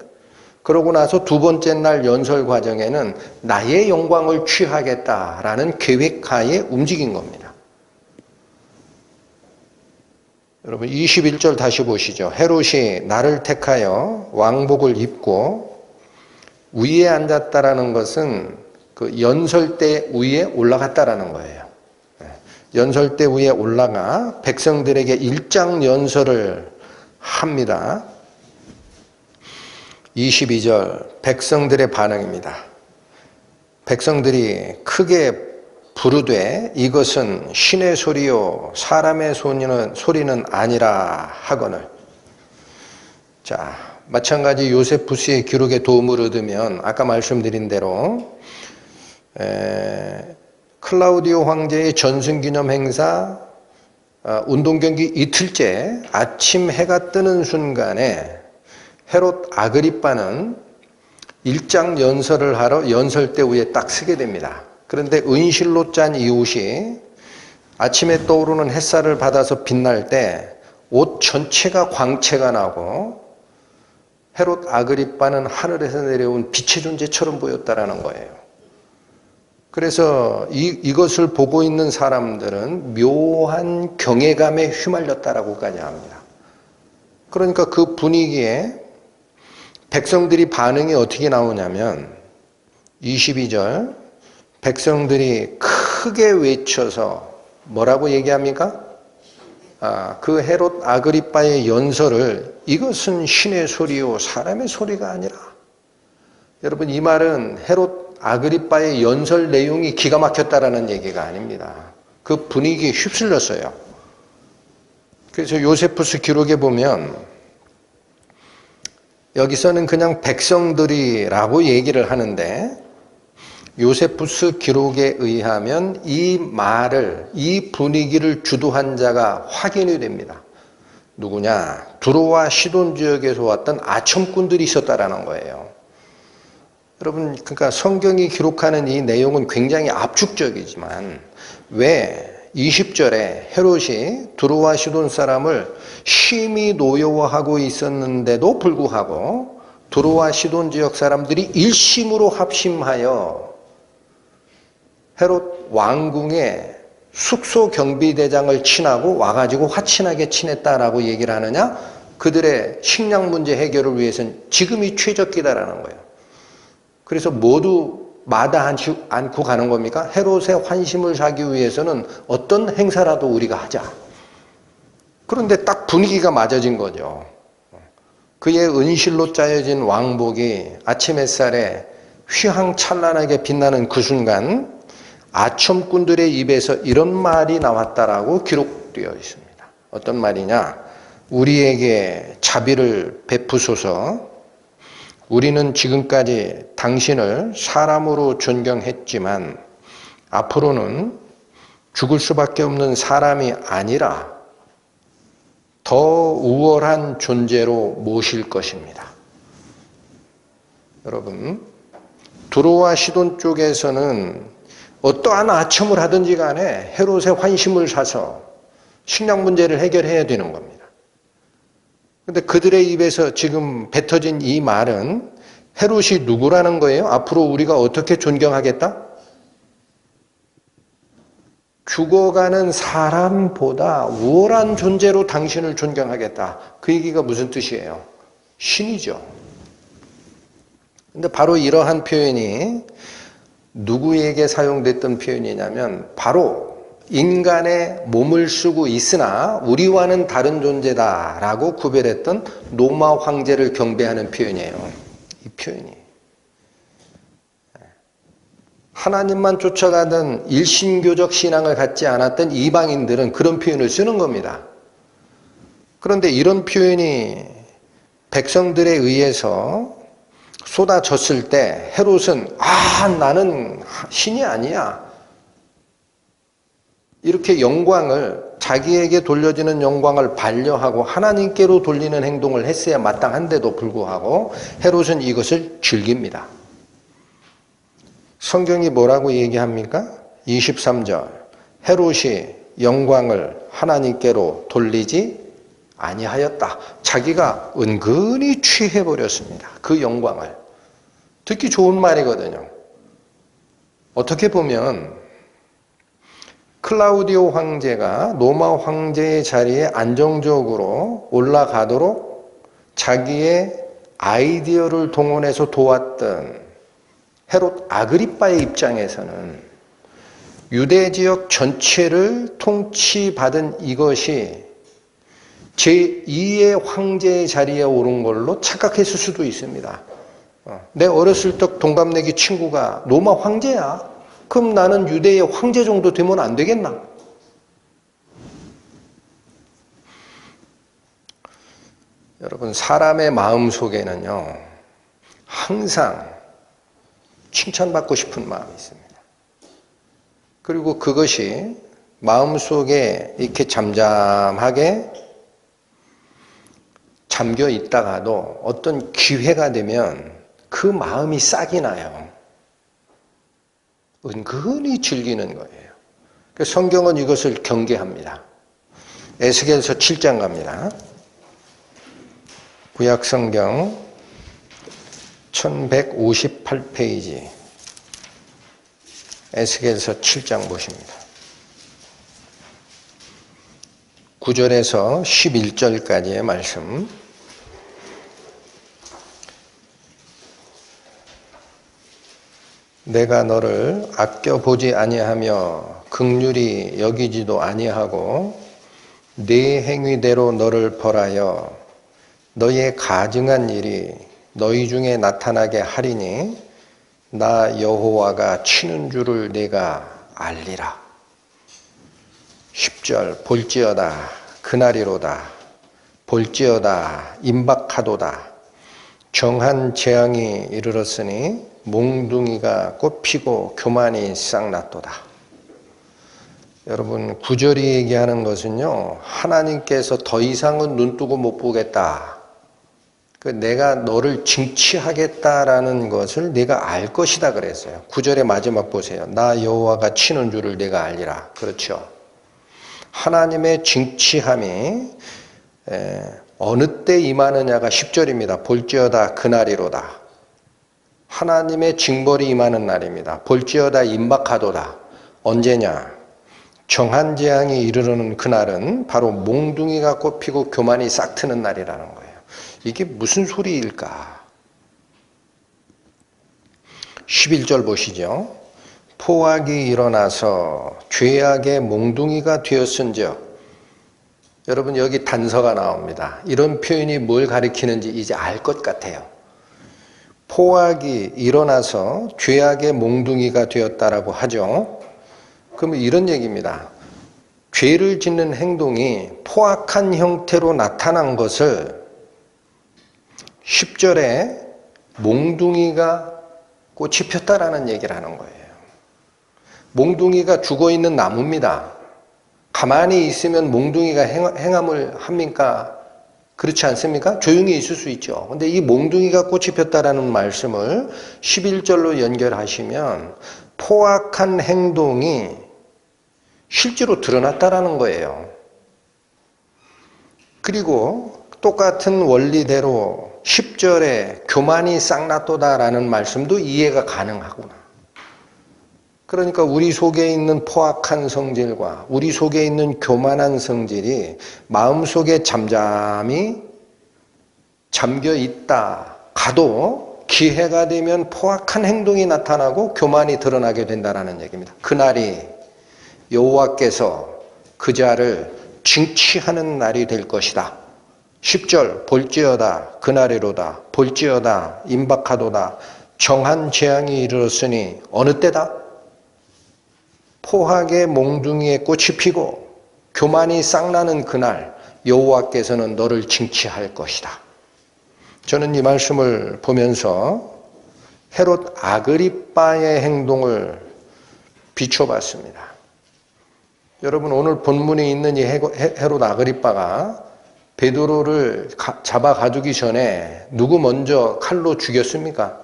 그러고 나서 두 번째 날 연설 과정에는 나의 영광을 취하겠다라는 계획하에 움직인 겁니다. 여러분 21절 다시 보시죠. 헤롯이 나를 택하여 왕복을 입고 위에 앉았다라는 것은 그 연설대 위에 올라갔다라는 거예요. 연설대 위에 올라가 백성들에게 일장 연설을 합니다. 22절 백성들의 반응입니다. 백성들이 크게 부르되 이것은 신의 소리요 사람의 소리는 아니라 하거늘. 자, 마찬가지 요세푸스의 기록에 도움을 얻으면 아까 말씀드린 대로 클라우디오 황제의 전승기념 행사 운동경기 이틀째 아침 해가 뜨는 순간에 헤롯 아그리빠는 일장 연설을 하러 연설대 위에 딱 서게 됩니다. 그런데 은실로 짠 이 옷이 아침에 떠오르는 햇살을 받아서 빛날 때 옷 전체가 광채가 나고 헤롯 아그리빠는 하늘에서 내려온 빛의 존재처럼 보였다라는 거예요. 그래서 이것을 보고 있는 사람들은 묘한 경외감에 휘말렸다라고까지 합니다. 그러니까 그 분위기에 백성들이 반응이 어떻게 나오냐면 22절 백성들이 크게 외쳐서 뭐라고 얘기합니까? 그 헤롯 아그리빠의 연설을 이것은 신의 소리요 사람의 소리가 아니라. 여러분 이 말은 헤롯 아그리빠의 연설 내용이 기가 막혔다라는 얘기가 아닙니다. 그 분위기에 휩쓸렸어요. 그래서 요세푸스 기록에 보면 여기서는 그냥 백성들이라고 얘기를 하는데 요세푸스 기록에 의하면 이 분위기를 주도한 자가 확인이 됩니다. 누구냐? 두로와 시돈 지역에서 왔던 아첨꾼들이 있었다라는 거예요. 여러분, 그러니까 성경이 기록하는 이 내용은 굉장히 압축적이지만 왜 20절에 헤롯이 두로와 시돈 사람을 심히 노여워하고 있었는데도 불구하고 두로와 시돈 지역 사람들이 일심으로 합심하여 헤롯 왕궁의 숙소 경비대장을 친하고 와가지고 화친하게 친했다라고 얘기를 하느냐? 그들의 식량 문제 해결을 위해서는 지금이 최적기다라는 거예요. 그래서 모두 마다하지 않고 가는 겁니까? 헤롯의 환심을 사기 위해서는 어떤 행사라도 우리가 하자. 그런데 딱 분위기가 맞아진 거죠. 그의 은실로 짜여진 왕복이 아침 햇살에 휘황찬란하게 빛나는 그 순간 아첨꾼들의 입에서 이런 말이 나왔다라고 기록되어 있습니다. 어떤 말이냐? 우리에게 자비를 베푸소서. 우리는 지금까지 당신을 사람으로 존경했지만 앞으로는 죽을 수밖에 없는 사람이 아니라 더 우월한 존재로 모실 것입니다. 여러분, 두로와 시돈 쪽에서는 어떠한 아첨을 하든지 간에 헤롯의 환심을 사서 식량 문제를 해결해야 되는 겁니다. 그런데 그들의 입에서 지금 뱉어진 이 말은 헤롯이 누구라는 거예요? 앞으로 우리가 어떻게 존경하겠다? 죽어가는 사람보다 우월한 존재로 당신을 존경하겠다. 그 얘기가 무슨 뜻이에요? 신이죠. 근데 바로 이러한 표현이 누구에게 사용됐던 표현이냐면 바로 인간의 몸을 쓰고 있으나 우리와는 다른 존재다라고 구별했던 로마 황제를 경배하는 표현이에요. 이 표현이. 하나님만 쫓아가던 일신교적 신앙을 갖지 않았던 이방인들은 그런 표현을 쓰는 겁니다. 그런데 이런 표현이 백성들에 의해서 쏟아졌을 때 헤롯은 나는 신이 아니야. 이렇게 영광을 자기에게 돌려지는 영광을 반려하고 하나님께로 돌리는 행동을 했어야 마땅한데도 불구하고 헤롯은 이것을 즐깁니다. 성경이 뭐라고 얘기합니까? 23절 헤롯이 영광을 하나님께로 돌리지 아니하였다. 자기가 은근히 취해버렸습니다. 그 영광을. 듣기 좋은 말이거든요. 어떻게 보면 클라우디오 황제가 로마 황제의 자리에 안정적으로 올라가도록 자기의 아이디어를 동원해서 도왔던 헤롯 아그리빠의 입장에서는 유대 지역 전체를 통치받은 이것이 제2의 황제의 자리에 오른 걸로 착각했을 수도 있습니다. 내 어렸을 적 동갑내기 친구가 로마 황제야. 그럼 나는 유대의 황제 정도 되면 안 되겠나? 여러분, 사람의 마음 속에는요, 항상 칭찬받고 싶은 마음이 있습니다. 그리고 그것이 마음속에 이렇게 잠잠하게 잠겨 있다가도 어떤 기회가 되면 그 마음이 싹이 나요. 은근히 즐기는 거예요. 그래서 성경은 이것을 경계합니다. 에스겔서 7장 갑니다. 구약성경 1158페이지 에스겔서 7장 보십니다. 9절에서 11절까지의 말씀. 내가 너를 아껴보지 아니하며 긍휼히 여기지도 아니하고 네 행위대로 너를 벌하여 너의 가증한 일이 너희 중에 나타나게 하리니 나 여호와가 치는 줄을 내가 알리라. 10절 볼지어다 그날이로다 볼지어다 임박하도다 정한 재앙이 이르렀으니 몽둥이가 꽃피고 교만이 싹났도다. 여러분, 9절이 얘기하는 것은요, 하나님께서 더 이상은 눈뜨고 못 보겠다. 내가 너를 징치하겠다라는 것을 내가 알 것이다 그랬어요. 9절의 마지막 보세요. 나 여호와가 치는 줄을 내가 알리라. 그렇죠. 하나님의 징치함이 어느 때 임하느냐가 10절입니다. 볼지어다 그날이로다. 하나님의 징벌이 임하는 날입니다. 볼지어다 임박하도다. 언제냐? 정한 재앙이 이르르는 그날은 바로 몽둥이가 꽃피고 교만이 싹 트는 날이라는 거예요. 이게 무슨 소리일까? 11절 보시죠. 포악이 일어나서 죄악의 몽둥이가 되었은즉. 여러분, 여기 단서가 나옵니다. 이런 표현이 뭘 가리키는지 이제 알 것 같아요. 포악이 일어나서 죄악의 몽둥이가 되었다라고 하죠. 그러면 이런 얘기입니다. 죄를 짓는 행동이 포악한 형태로 나타난 것을 10절에 몽둥이가 꽃이 폈다라는 얘기를 하는 거예요. 몽둥이가 죽어있는 나무입니다. 가만히 있으면 몽둥이가 행함을 합니까? 그렇지 않습니까? 조용히 있을 수 있죠. 근데 이 몽둥이가 꽃이 폈다라는 말씀을 11절로 연결하시면 포악한 행동이 실제로 드러났다라는 거예요. 그리고 똑같은 원리대로 10절에 교만이 싹났도다라는 말씀도 이해가 가능하구나. 그러니까 우리 속에 있는 포악한 성질과 우리 속에 있는 교만한 성질이 마음속에 잠잠히 잠겨 있다 가도 기회가 되면 포악한 행동이 나타나고 교만이 드러나게 된다는 얘기입니다. 그날이 여호와께서 그 자를 징치하는 날이 될 것이다. 10절 볼지어다 그날이로다 볼지어다 임박하도다 정한 재앙이 이르렀으니 어느 때다? 포악의 몽둥이에 꽃이 피고 교만이 싹나는 그날 여호와께서는 너를 징치할 것이다. 저는 이 말씀을 보면서 헤롯 아그리빠의 행동을 비춰봤습니다. 여러분 오늘 본문에 있는 이 헤롯 아그리빠가 베드로를 잡아 가두기 전에 누구 먼저 칼로 죽였습니까?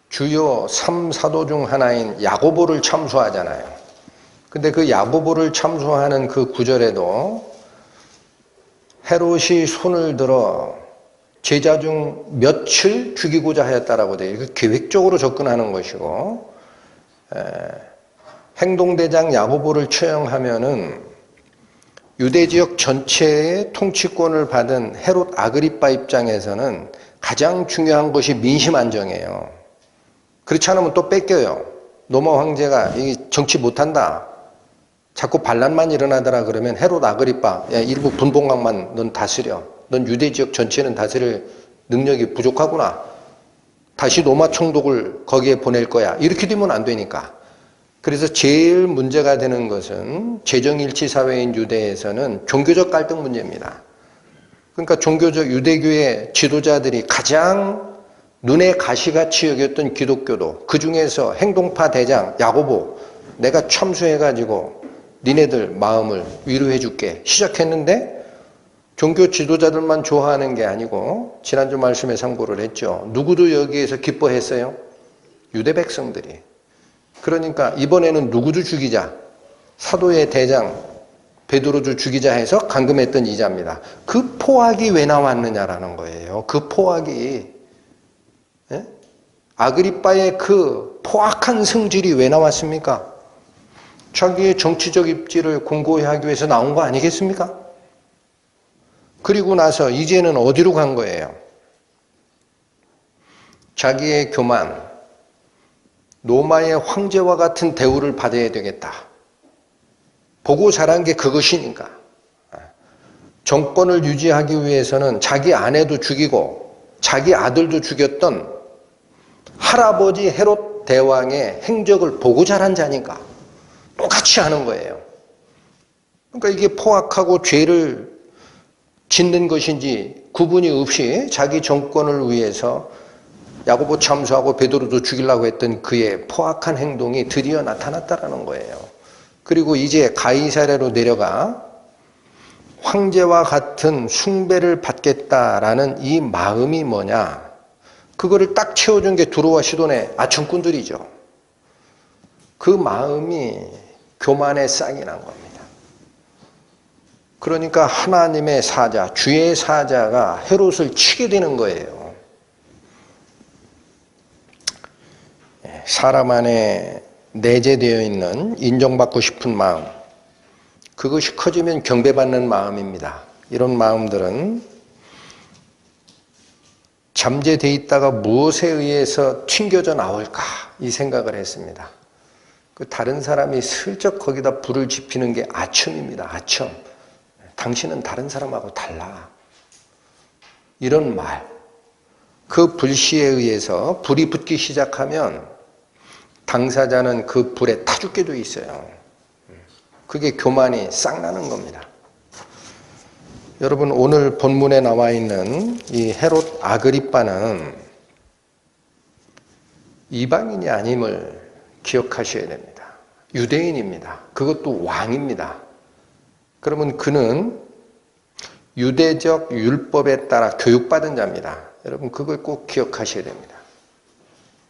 주요 3사도 중 하나인 야고보를 참수하잖아요. 근데 그 야고보를 참수하는 그 구절에도 헤롯이 손을 들어 제자 중 몇을 죽이고자 하였다라고 돼요. 이거 계획적으로 접근하는 것이고, 행동대장 야고보를 처형하면은 유대 지역 전체의 통치권을 받은 헤롯 아그리빠 입장에서는 가장 중요한 것이 민심 안정이에요. 그렇지 않으면 또 뺏겨요. 로마 황제가 이 정치 못한다. 자꾸 반란만 일어나더라 그러면 헤롯 아그리빠, 야, 일부 분봉각만 넌 다스려. 넌 유대 지역 전체는 다스릴 능력이 부족하구나. 다시 로마 총독을 거기에 보낼 거야. 이렇게 되면 안 되니까. 그래서 제일 문제가 되는 것은 재정일치 사회인 유대에서는 종교적 갈등 문제입니다. 그러니까 종교적 유대교의 지도자들이 가장 눈에 가시같이 여겼던 기독교도 그 중에서 행동파 대장 야고보 내가 참수해가지고 니네들 마음을 위로해 줄게 시작했는데 종교 지도자들만 좋아하는 게 아니고 지난주 말씀에 상고를 했죠. 누구도 여기에서 기뻐했어요? 유대 백성들이. 그러니까 이번에는 누구도 죽이자. 사도의 대장 베드로도 죽이자 해서 감금했던 이자입니다. 그 포악이 왜 나왔느냐라는 거예요. 그 포악이. 예? 아그리빠의 그 포악한 성질이 왜 나왔습니까? 자기의 정치적 입지를 공고히 하기 위해서 나온 거 아니겠습니까? 그리고 나서 이제는 어디로 간 거예요? 자기의 교만, 로마의 황제와 같은 대우를 받아야 되겠다. 보고 자란 게 그것이니까. 정권을 유지하기 위해서는 자기 아내도 죽이고 자기 아들도 죽였던 할아버지 헤롯 대왕의 행적을 보고 자란 자니까 똑같이 하는 거예요. 그러니까 이게 포악하고 죄를 짓는 것인지 구분이 없이 자기 정권을 위해서 야고보 참수하고 베드로도 죽이려고 했던 그의 포악한 행동이 드디어 나타났다라는 거예요. 그리고 이제 가이사랴로 내려가 황제와 같은 숭배를 받겠다라는 이 마음이 뭐냐? 그거를 딱 채워준 게 두로와 시돈의 아청꾼들이죠. 그 마음이 교만의 싹이 난 겁니다. 그러니까 하나님의 사자, 주의 사자가 헤롯을 치게 되는 거예요. 사람 안에 내재되어 있는 인정받고 싶은 마음, 그것이 커지면 경배받는 마음입니다. 이런 마음들은 잠재되어 있다가 무엇에 의해서 튕겨져 나올까 이 생각을 했습니다. 그 다른 사람이 슬쩍 거기다 불을 지피는 게 아첨입니다. 아첨. 당신은 다른 사람하고 달라. 이런 말. 그 불씨에 의해서 불이 붙기 시작하면 당사자는 그 불에 타 죽게 돼 있어요. 그게 교만이 싹 나는 겁니다. 여러분, 오늘 본문에 나와 있는 이 헤롯 아그리빠는 이방인이 아님을 기억하셔야 됩니다. 유대인입니다. 그것도 왕입니다. 그러면 그는 유대적 율법에 따라 교육받은 자입니다. 여러분, 그걸 꼭 기억하셔야 됩니다.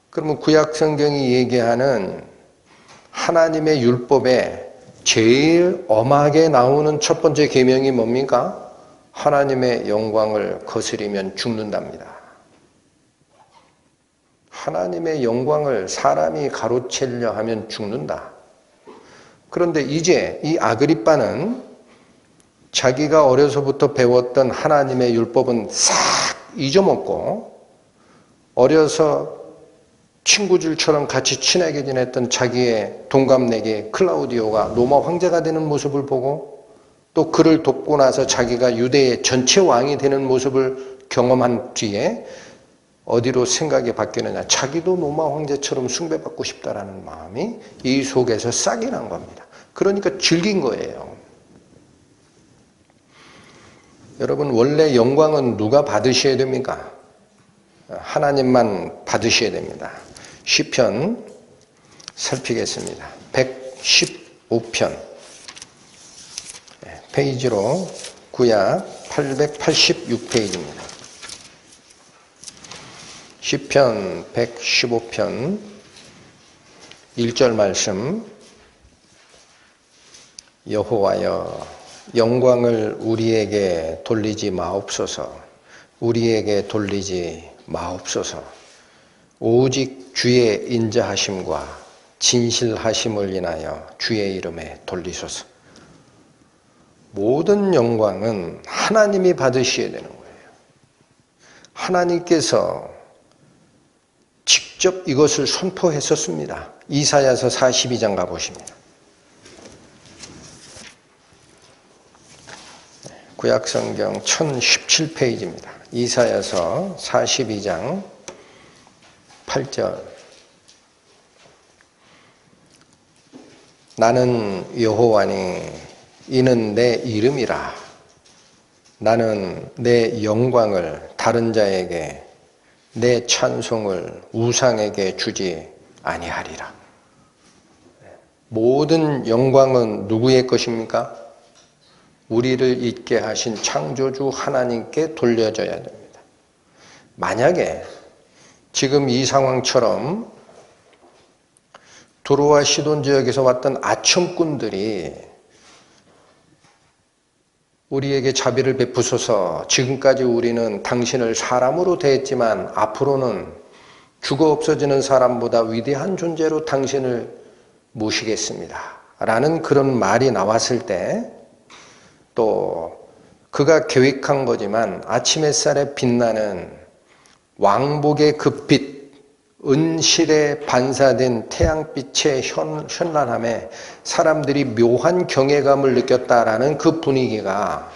그러면 구약 성경이 얘기하는 하나님의 율법에 제일 엄하게 나오는 첫 번째 계명이 뭡니까? 하나님의 영광을 거스리면 죽는답니다. 하나님의 영광을 사람이 가로채려 하면 죽는다. 그런데 이제 이 아그리빠는 자기가 어려서부터 배웠던 하나님의 율법은 싹 잊어먹고 어려서 친구들처럼 같이 친하게 지냈던 자기의 동갑내기 클라우디오가 로마 황제가 되는 모습을 보고 또 그를 돕고 나서 자기가 유대의 전체 왕이 되는 모습을 경험한 뒤에 어디로 생각이 바뀌느냐. 자기도 로마 황제처럼 숭배받고 싶다라는 마음이 이 속에서 싹이 난 겁니다. 그러니까 즐긴 거예요. 여러분, 원래 영광은 누가 받으셔야 됩니까? 하나님만 받으셔야 됩니다. 시편 살피겠습니다. 115편 페이지로 구약 886페이지입니다. 시편 115편 1절 말씀. 여호와여, 영광을 우리에게 돌리지 마옵소서. 우리에게 돌리지 마옵소서. 오직 주의 인자하심과 진실하심을 인하여 주의 이름에 돌리소서. 모든 영광은 하나님이 받으셔야 되는 거예요. 하나님께서 직접 이것을 선포했었습니다. 이사야서 42장 가보십니다. 구약성경 1017페이지입니다. 이사야서 42장 8절. 나는 여호와니 이는 내 이름이라. 나는 내 영광을 다른 자에게, 내 찬송을 우상에게 주지 아니하리라. 모든 영광은 누구의 것입니까? 우리를 있게 하신 창조주 하나님께 돌려져야 됩니다. 만약에 지금 이 상황처럼 두로와 시돈 지역에서 왔던 아첨꾼들이 우리에게 자비를 베푸소서, 지금까지 우리는 당신을 사람으로 대했지만 앞으로는 죽어 없어지는 사람보다 위대한 존재로 당신을 모시겠습니다 라는 그런 말이 나왔을 때, 또 그가 계획한 거지만 아침 햇살에 빛나는 왕복의 그 빛, 은실에 반사된 태양빛의 현란함에 사람들이 묘한 경외감을 느꼈다라는 그 분위기가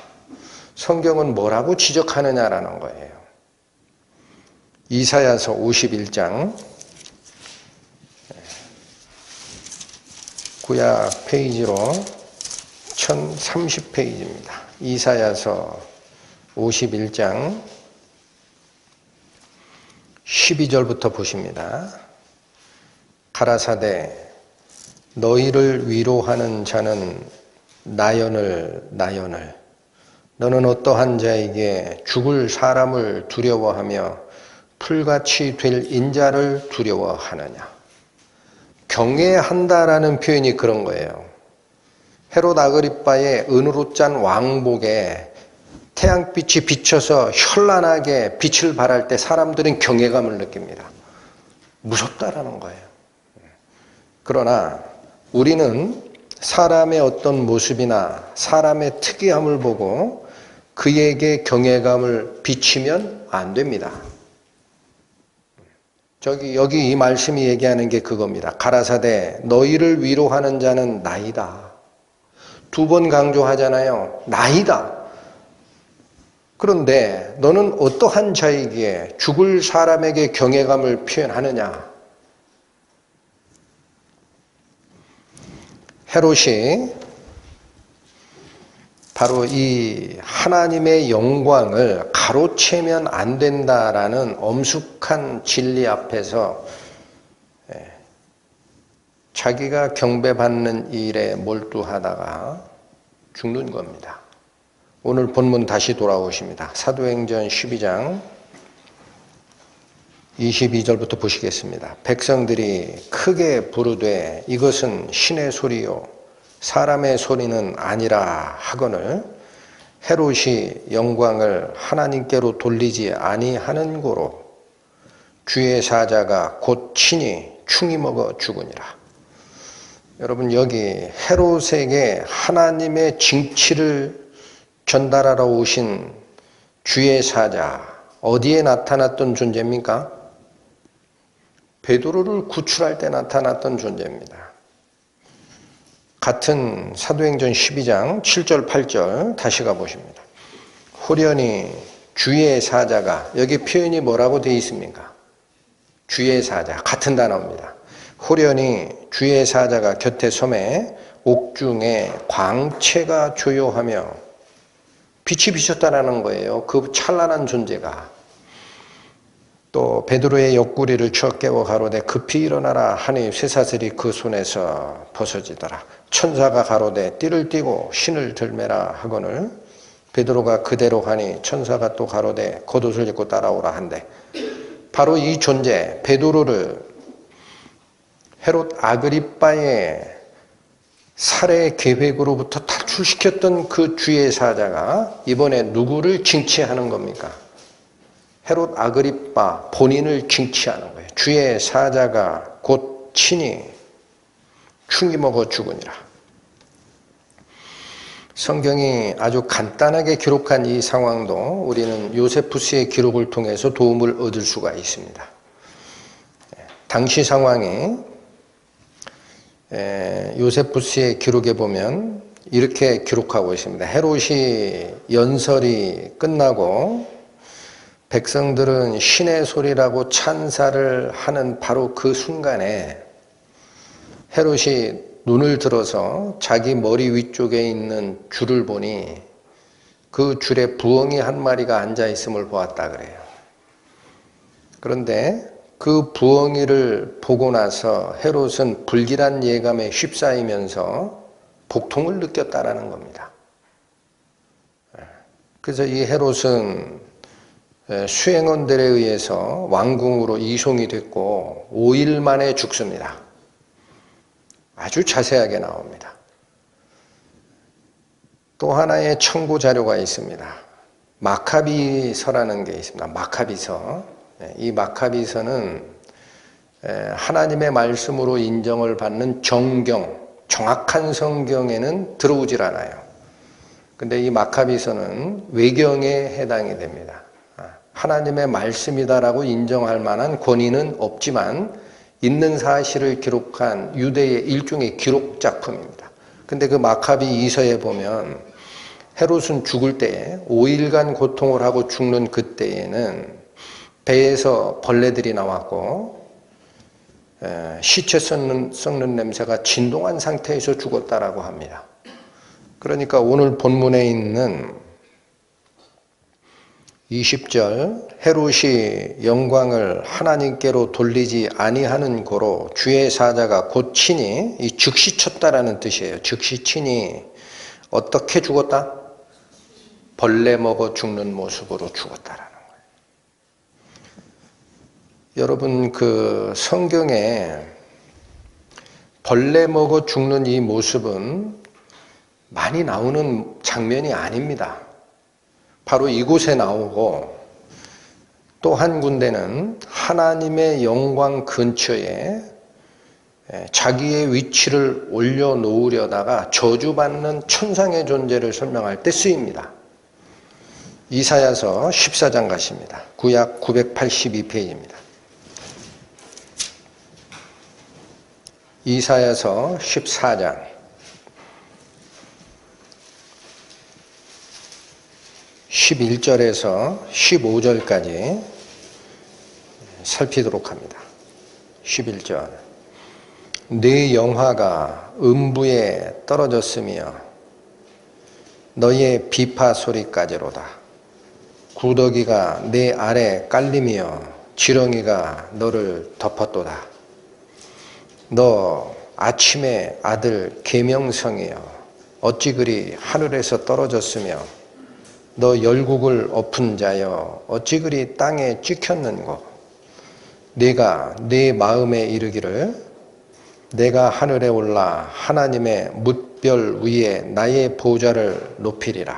성경은 뭐라고 지적하느냐라는 거예요. 이사야서 51장 구약 페이지로 1030페이지입니다. 이사야서 51장 12절부터 보십니다. 가라사대 너희를 위로하는 자는 나연을 너는 어떠한 자에게 죽을 사람을 두려워하며 풀같이 될 인자를 두려워하느냐. 경외한다라는 표현이 그런 거예요. 헤롯 아그리빠의 은으로 짠 왕복에 태양빛이 비쳐서 현란하게 빛을 발할 때 사람들은 경외감을 느낍니다. 무섭다라는 거예요. 그러나 우리는 사람의 어떤 모습이나 사람의 특이함을 보고 그에게 비치면 안 됩니다. 여기 이 말씀이 얘기하는 게 그겁니다. 가라사대 너희를 위로하는 자는 나이다. 2번 강조하잖아요. 나이다. 그런데 너는 어떠한 자이기에 죽을 사람에게 경외감을 표현하느냐? 헤롯이 바로 이 하나님의 영광을 가로채면 안 된다라는 엄숙한 진리 앞에서 자기가 경배받는 일에 몰두하다가 죽는 겁니다. 오늘 본문 다시 돌아오십니다. 사도행전 12장 22절부터 보시겠습니다. 백성들이 크게 부르되 이것은 신의 소리요 사람의 소리는 아니라 하거늘 헤롯이 영광을 하나님께로 돌리지 아니하는 고로 주의 사자가 곧 친히 충이 먹어 죽으니라. 여러분, 여기 헤롯에게 하나님의 징치를 전달하러 오신 주의 사자, 어디에 나타났던 존재입니까? 베드로를 구출할 때 나타났던 존재입니다. 같은 사도행전 12장 7절 8절 다시 가보십니다. 호련히 주의 사자가, 여기 표현이 뭐라고 되어 있습니까? 주의 사자, 같은 단어입니다. 호련히 주의 사자가 곁에 섬에 옥중에 광채가 조요하며 빛이 비쳤다라는 거예요. 그 찬란한 존재가. 또 베드로의 옆구리를 쳐 깨워 가로되 급히 일어나라 하니 쇠사슬이 그 손에서 벗어지더라. 천사가 가로되 띠를 띠고 신을 들매라 하거늘 베드로가 그대로 하니 천사가 또 가로되 겉옷을 입고 따라오라 한대. 바로 이 존재 베드로를 헤롯 아그리빠의 살해 계획으로부터 탈출시켰던 그 주의 사자가 이번에 누구를 징치하는 겁니까? 헤롯 아그리빠 본인을 징치하는 거예요. 주의 사자가 곧 친히 충이 먹어 죽으니라. 성경이 아주 간단하게 기록한 이 상황도 우리는 요세푸스의 기록을 통해서 도움을 얻을 수가 있습니다. 당시 상황이 요세푸스의 기록에 보면 이렇게 기록하고 있습니다. 헤롯이 연설이 끝나고 백성들은 신의 소리라고 찬사를 하는 바로 그 순간에 헤롯이 눈을 들어서 자기 머리 위쪽에 있는 줄을 보니 그 줄에 부엉이 한 마리가 앉아 있음을 보았다 그래요. 그런데 그 부엉이를 보고 나서 헤롯은 불길한 예감에 휩싸이면서 복통을 느꼈다라는 겁니다. 그래서 이 헤롯은 수행원들에 의해서 왕궁으로 이송이 됐고 5일 만에 죽습니다. 아주 자세하게 나옵니다. 또 하나의 청구 자료가 있습니다. 마카비서라는 게 있습니다. 마카비서. 이 마카비서는 하나님의 말씀으로 인정을 받는 정경, 정확한 성경에는 들어오질 않아요. 근데 이 마카비서는 외경에 해당이 됩니다. 하나님의 말씀이다라고 인정할 만한 권위는 없지만 있는 사실을 기록한 유대의 일종의 기록 작품입니다. 근데 그 마카비 이서에 보면 헤롯은 죽을 때 5일간 고통을 하고 죽는 그때에는 배에서 벌레들이 나왔고 시체 썩는 냄새가 진동한 상태에서 죽었다라고 합니다. 그러니까 오늘 본문에 있는 20절 헤롯이 영광을 하나님께로 돌리지 아니하는 고로 주의 사자가 곧 친히, 이 즉시 쳤다라는 뜻이에요. 즉시 친히 어떻게 죽었다? 벌레 먹어 죽는 모습으로 죽었다라는 거예요. 여러분, 그 성경에 벌레 먹어 죽는 이 모습은 많이 나오는 장면이 아닙니다. 바로 이곳에 나오고 또 한 군데는 하나님의 영광 근처에 자기의 위치를 올려놓으려다가 저주받는 천상의 존재를 설명할 때 쓰입니다. 이사야서 14장 가십니다. 구약 982페이지입니다. 이사야서 14장 11절에서 15절까지 살피도록 합니다. 11절. 네 영화가 음부에 떨어졌으며 너의 비파 소리까지로다. 구더기가 내 아래 깔리며 지렁이가 너를 덮었도다. 너 아침의 아들 계명성이여 어찌 그리 하늘에서 떨어졌으며 너 열국을 엎은 자여 어찌 그리 땅에 찍혔는고. 네가 네 마음에 이르기를 내가 하늘에 올라 하나님의 뭇별 위에 나의 보좌를 높이리라.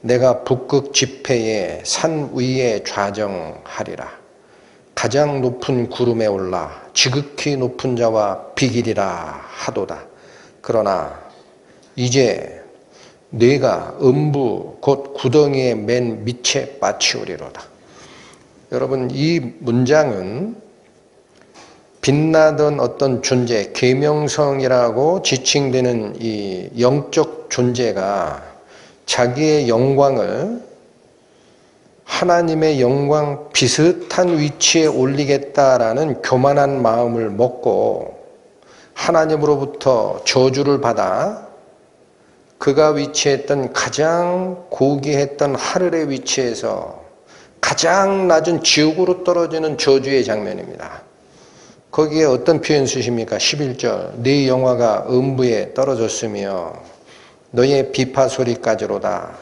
내가 북극 지폐의 산 위에 좌정하리라. 가장 높은 구름에 올라 지극히 높은 자와 비기리라 하도다. 그러나 이제 네가 음부 곧 구덩이의 맨 밑에 빠치우리로다. 여러분, 이 문장은 빛나던 어떤 존재, 계명성이라고 지칭되는 이 영적 존재가 자기의 영광을 하나님의 영광 비슷한 위치에 올리겠다라는 교만한 마음을 먹고 하나님으로부터 저주를 받아 그가 위치했던 가장 고귀했던 하늘의 위치에서 가장 낮은 지옥으로 떨어지는 저주의 장면입니다. 거기에 어떤 표현 쓰십니까? 11절. 네 영화가 음부에 떨어졌으며 너의 비파 소리까지로다.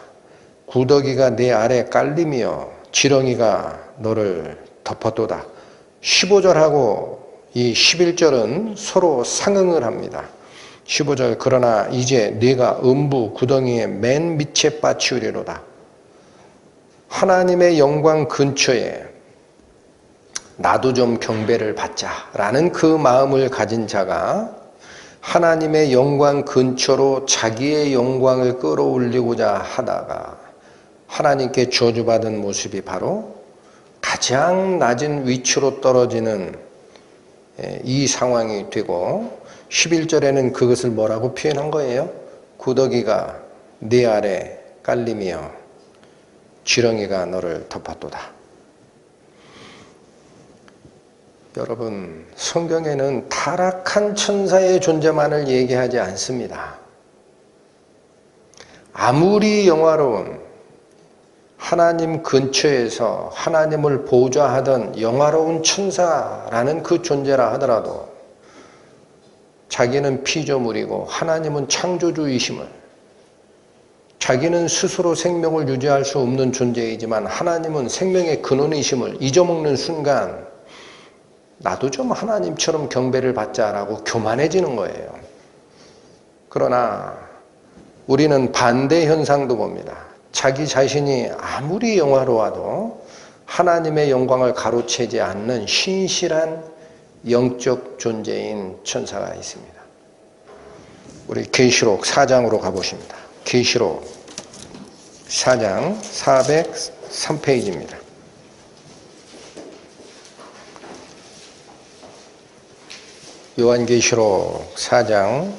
구더기가 내 아래 깔리며 지렁이가 너를 덮었도다. 15절하고 이 11절은 서로 상응을 합니다. 15절. 그러나 이제 네가 음부 구덩이의 맨 밑에 빠치우리로다. 하나님의 영광 근처에 나도 좀 경배를 받자라는 그 마음을 가진 자가 하나님의 영광 근처로 자기의 영광을 끌어올리고자 하다가 하나님께 저주받은 모습이 바로 가장 낮은 위치로 떨어지는 이 상황이 되고 11절에는 그것을 뭐라고 표현한 거예요? 구더기가 네 아래 깔리며 지렁이가 너를 덮었도다. 여러분, 성경에는 타락한 천사의 존재만을 얘기하지 않습니다. 아무리 영화로운 하나님 근처에서 하나님을 보좌하던 영화로운 천사라는 그 존재라 하더라도 자기는 피조물이고 하나님은 창조주이심을, 자기는 스스로 생명을 유지할 수 없는 존재이지만 하나님은 생명의 근원이심을 잊어먹는 순간 나도 좀 하나님처럼 경배를 받자라고 교만해지는 거예요. 그러나 우리는 반대 현상도 봅니다. 자기 자신이 아무리 영화로워도 하나님의 영광을 가로채지 않는 신실한 영적 존재인 천사가 있습니다. 우리 계시록 4장으로 가보십니다. 계시록 4장 403페이지입니다. 요한계시록 4장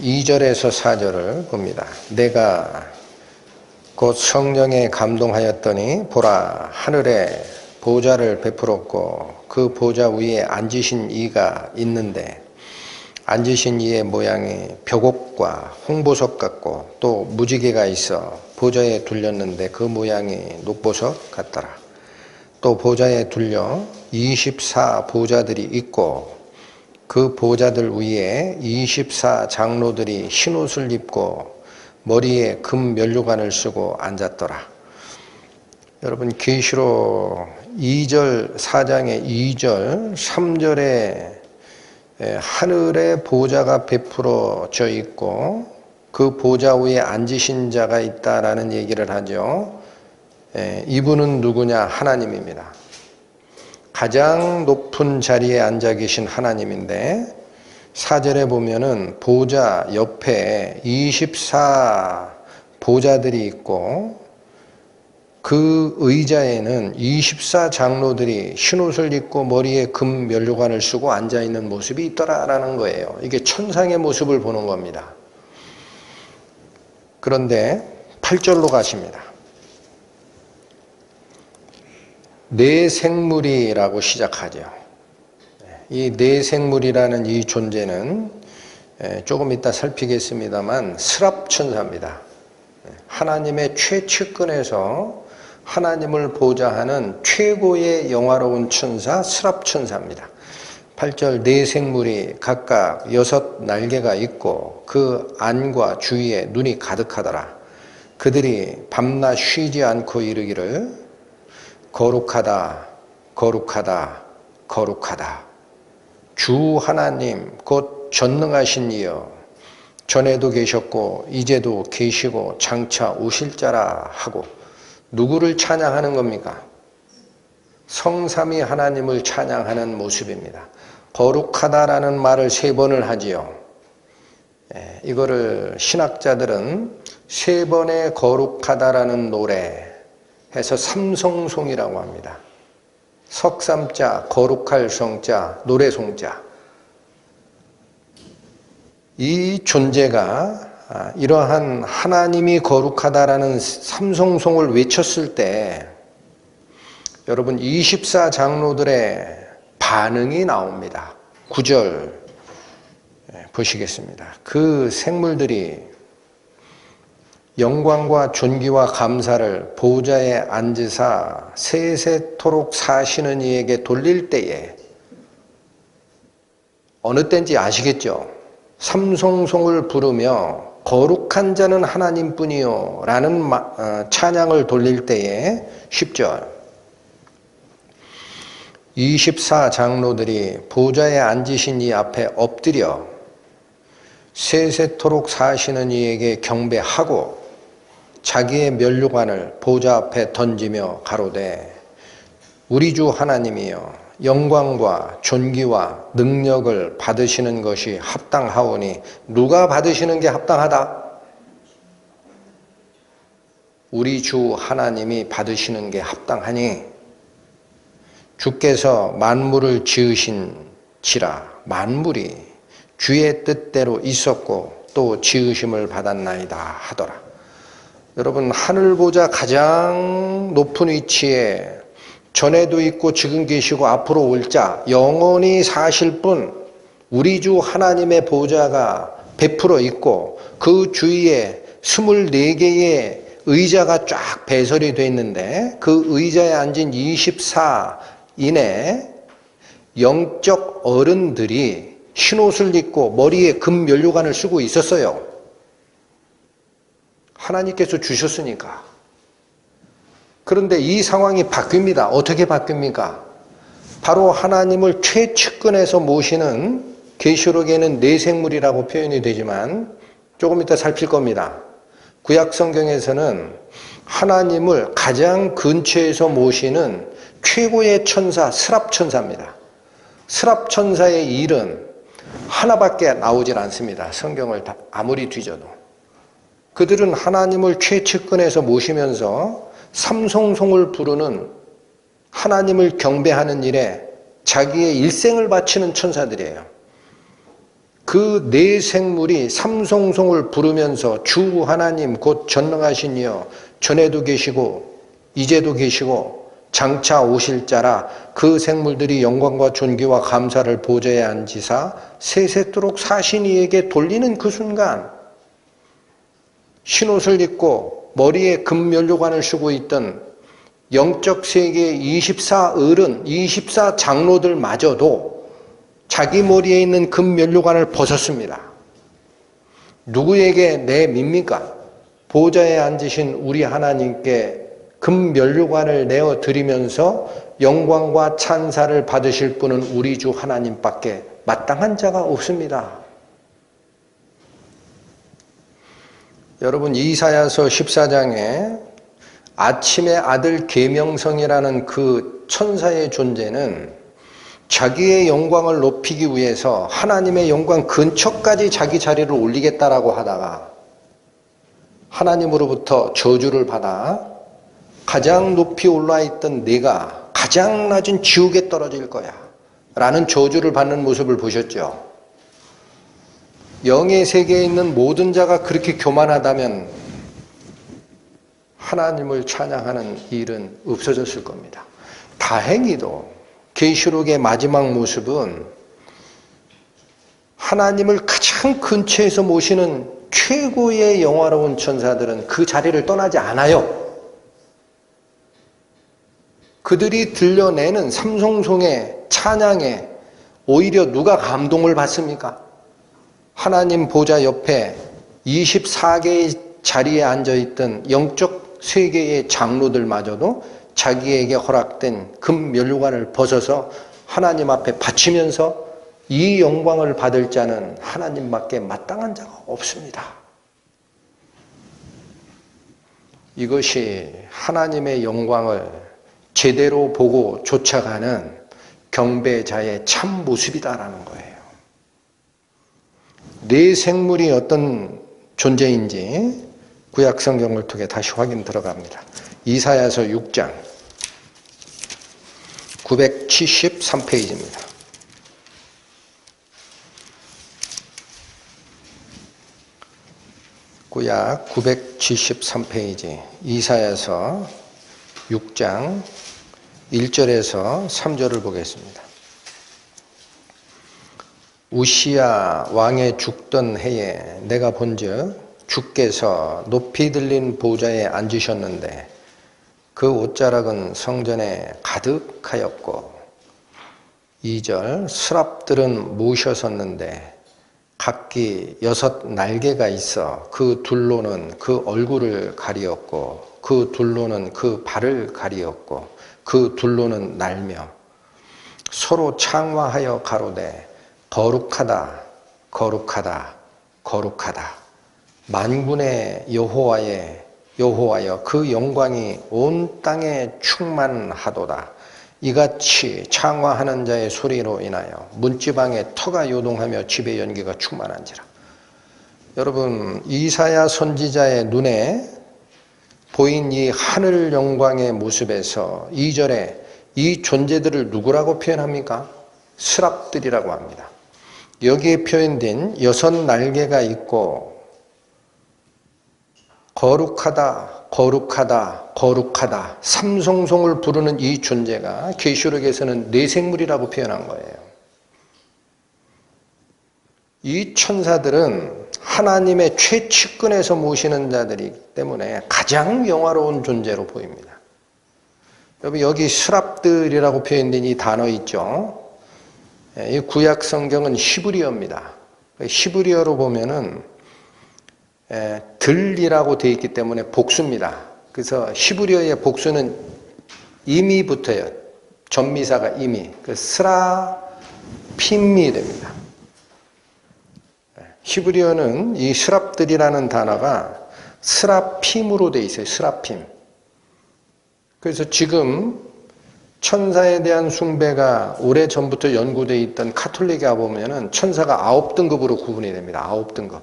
2절에서 4절을 봅니다. 내가 곧 성령에 감동하였더니 보라, 하늘에 보좌를 베풀었고 그 보좌 위에 앉으신 이가 있는데 앉으신 이의 모양이 벽옥과 홍보석 같고 또 무지개가 있어 보좌에 둘렸는데 그 모양이 녹보석 같더라. 또 보좌에 둘려 24 보좌들이 있고 그 보좌들 위에 24 장로들이 흰옷을 입고 머리에 금 면류관을 쓰고 앉았더라. 여러분, 계시록 2절 4장의 2절 3절에 하늘에 보좌가 베풀어져 있고 그 보좌 위에 앉으신 자가 있다라는 얘기를 하죠. 이분은 누구냐? 하나님입니다. 가장 높은 자리에 앉아 계신 하나님인데 4절에 보면은 보좌 옆에 24 보좌들이 있고 그 의자에는 24 장로들이 흰옷을 입고 머리에 금 면류관을 쓰고 앉아있는 모습이 있더라라는 거예요. 이게 천상의 모습을 보는 겁니다. 그런데 8절로 가십니다. 내 생물이라고 시작하죠. 이 내 생물이라는 이 존재는 조금 이따 살피겠습니다만 스랍천사입니다. 하나님의 최측근에서 하나님을 보좌하는 최고의 영화로운 천사 스랍천사입니다. 8절 네 생물이 각각 6 날개가 있고 그 안과 주위에 눈이 가득하더라. 그들이 밤낮 쉬지 않고 이르기를 거룩하다 거룩하다 거룩하다 주 하나님 곧 전능하신 이여 전에도 계셨고 이제도 계시고 장차 오실 자라 하고 누구를 찬양하는 겁니까? 성삼위 하나님을 찬양하는 모습입니다. 거룩하다라는 말을 3번을 하지요. 이거를 신학자들은 3번의 거룩하다라는 노래 해서 삼성송이라고 합니다. 석삼자, 거룩할 성자, 노래송자. 이 존재가 이러한 하나님이 거룩하다라는 삼성송을 외쳤을 때 여러분 24장로들의 반응이 나옵니다. 9절 보시겠습니다. 그 생물들이 영광과 존귀와 감사를 보좌에 앉으사 세세토록 사시는 이에게 돌릴 때에 어느 때인지 아시겠죠? 삼성송을 부르며 거룩한 자는 하나님뿐이요 라는 찬양을 돌릴 때에 10절 24장로들이 보좌에 앉으신 이 앞에 엎드려 세세토록 사시는 이에게 경배하고 자기의 면류관을 보좌 앞에 던지며 가로되 우리 주 하나님이여 영광과 존귀와 능력을 받으시는 것이 합당하오니 누가 받으시는 게 합당하다? 우리 주 하나님이 받으시는 게 합당하니 주께서 만물을 지으신지라 만물이 주의 뜻대로 있었고 또 지으심을 받았나이다 하더라. 여러분 하늘보다 가장 높은 위치에 전에도 있고 지금 계시고 앞으로 올 자 영원히 사실 분 우리 주 하나님의 보좌가 베풀어 있고 그 주위에 24개의 의자가 쫙 배설이 되어 있는데 그 의자에 앉은 24인의 영적 어른들이 흰옷을 입고 머리에 금 면류관을 쓰고 있었어요. 하나님께서 주셨으니까. 그런데 이 상황이 바뀝니다. 어떻게 바뀝니까? 바로 하나님을 최측근에서 모시는 계시록에는 네 생물이라고 표현이 되지만 조금 이따 살필 겁니다. 구약 성경에서는 하나님을 가장 근처에서 모시는 최고의 천사 스랍천사입니다. 스랍천사의 일은 하나밖에 나오질 않습니다. 성경을 아무리 뒤져도. 그들은 하나님을 최측근에서 모시면서 삼성송을 부르는 하나님을 경배하는 일에 자기의 일생을 바치는 천사들이에요. 그 네 생물이 삼성송을 부르면서 주 하나님 곧 전능하신 이여 전에도 계시고 이제도 계시고 장차 오실 자라 그 생물들이 영광과 존귀와 감사를 보좌에 앉으사 세세토록 사신 이에게 돌리는 그 순간 흰옷을 입고 머리에 금면류관을 쓰고 있던 영적 세계의 24어른, 24장로들마저도 자기 머리에 있는 금면류관을 벗었습니다. 누구에게 내밉니까? 보좌에 앉으신 우리 하나님께 금면류관을 내어드리면서 영광과 찬사를 받으실 분은 우리 주 하나님밖에 마땅한 자가 없습니다. 여러분 이사야서 14장에 아침의 아들 계명성이라는 그 천사의 존재는 자기의 영광을 높이기 위해서 하나님의 영광 근처까지 자기 자리를 올리겠다라고 하다가 하나님으로부터 저주를 받아 가장 높이 올라 있던 내가 가장 낮은 지옥에 떨어질 거야 라는 저주를 받는 모습을 보셨죠. 영의 세계에 있는 모든 자가 그렇게 교만하다면 하나님을 찬양하는 일은 없어졌을 겁니다. 다행히도 계시록의 마지막 모습은 하나님을 가장 근처에서 모시는 최고의 영화로운 천사들은 그 자리를 떠나지 않아요. 그들이 들려내는 삼성송의 찬양에 오히려 누가 감동을 받습니까? 하나님 보좌 옆에 24개의 자리에 앉아있던 영적 세계의 장로들마저도 자기에게 허락된 금면류관을 벗어서 하나님 앞에 바치면서 이 영광을 받을 자는 하나님밖에 마땅한 자가 없습니다. 이것이 하나님의 영광을 제대로 보고 쫓아가는 경배자의 참 모습이다라는 거예요. 네 생물이 어떤 존재인지 구약 성경을 통해 다시 확인 들어갑니다. 이사야서 6장 973페이지입니다. 구약 973페이지 이사야서 6장 1절에서 3절을 보겠습니다. 우시야 왕의 죽던 해에 내가 본즉 주께서 높이 들린 보좌에 앉으셨는데 그 옷자락은 성전에 가득하였고 2절 스랍들은 모셔섰는데 각기 6 날개가 있어 그 둘로는 그 얼굴을 가리었고 그 둘로는 그 발을 가리었고 그 둘로는 날며 서로 창화하여 가로되 거룩하다 거룩하다 거룩하다 만군의 여호와여 그 영광이 온 땅에 충만하도다. 이같이 창화하는 자의 소리로 인하여 문지방에 터가 요동하며 집의 연기가 충만한지라. 여러분, 이사야 선지자의 눈에 보인 이 하늘 영광의 모습에서 2절에 이 존재들을 누구라고 표현합니까? 스랍들이라고 합니다. 여기에 표현된 6 날개가 있고 거룩하다 거룩하다 거룩하다 삼성송을 부르는 이 존재가 계시록에서는 뇌생물이라고 표현한 거예요. 이 천사들은 하나님의 최측근에서 모시는 자들이기 때문에 가장 영화로운 존재로 보입니다. 여러분, 여기 스랍들이라고 표현된 이 단어 있죠? 이 구약 성경은 히브리어입니다. 히브리어로 보면은 들이라고 되어 있기 때문에 복수입니다. 그래서 히브리어의 복수는 임이 붙어요. 전미사가 임이. 그 스라핌이 됩니다. 히브리어는 이 스랍들이라는 단어가 스라핌으로 되어 있어요. 스라핌. 그래서 지금 천사에 대한 숭배가 오래전부터 연구되어 있던 카톨릭에 보면은 천사가 9등급으로 구분이 됩니다. 9등급.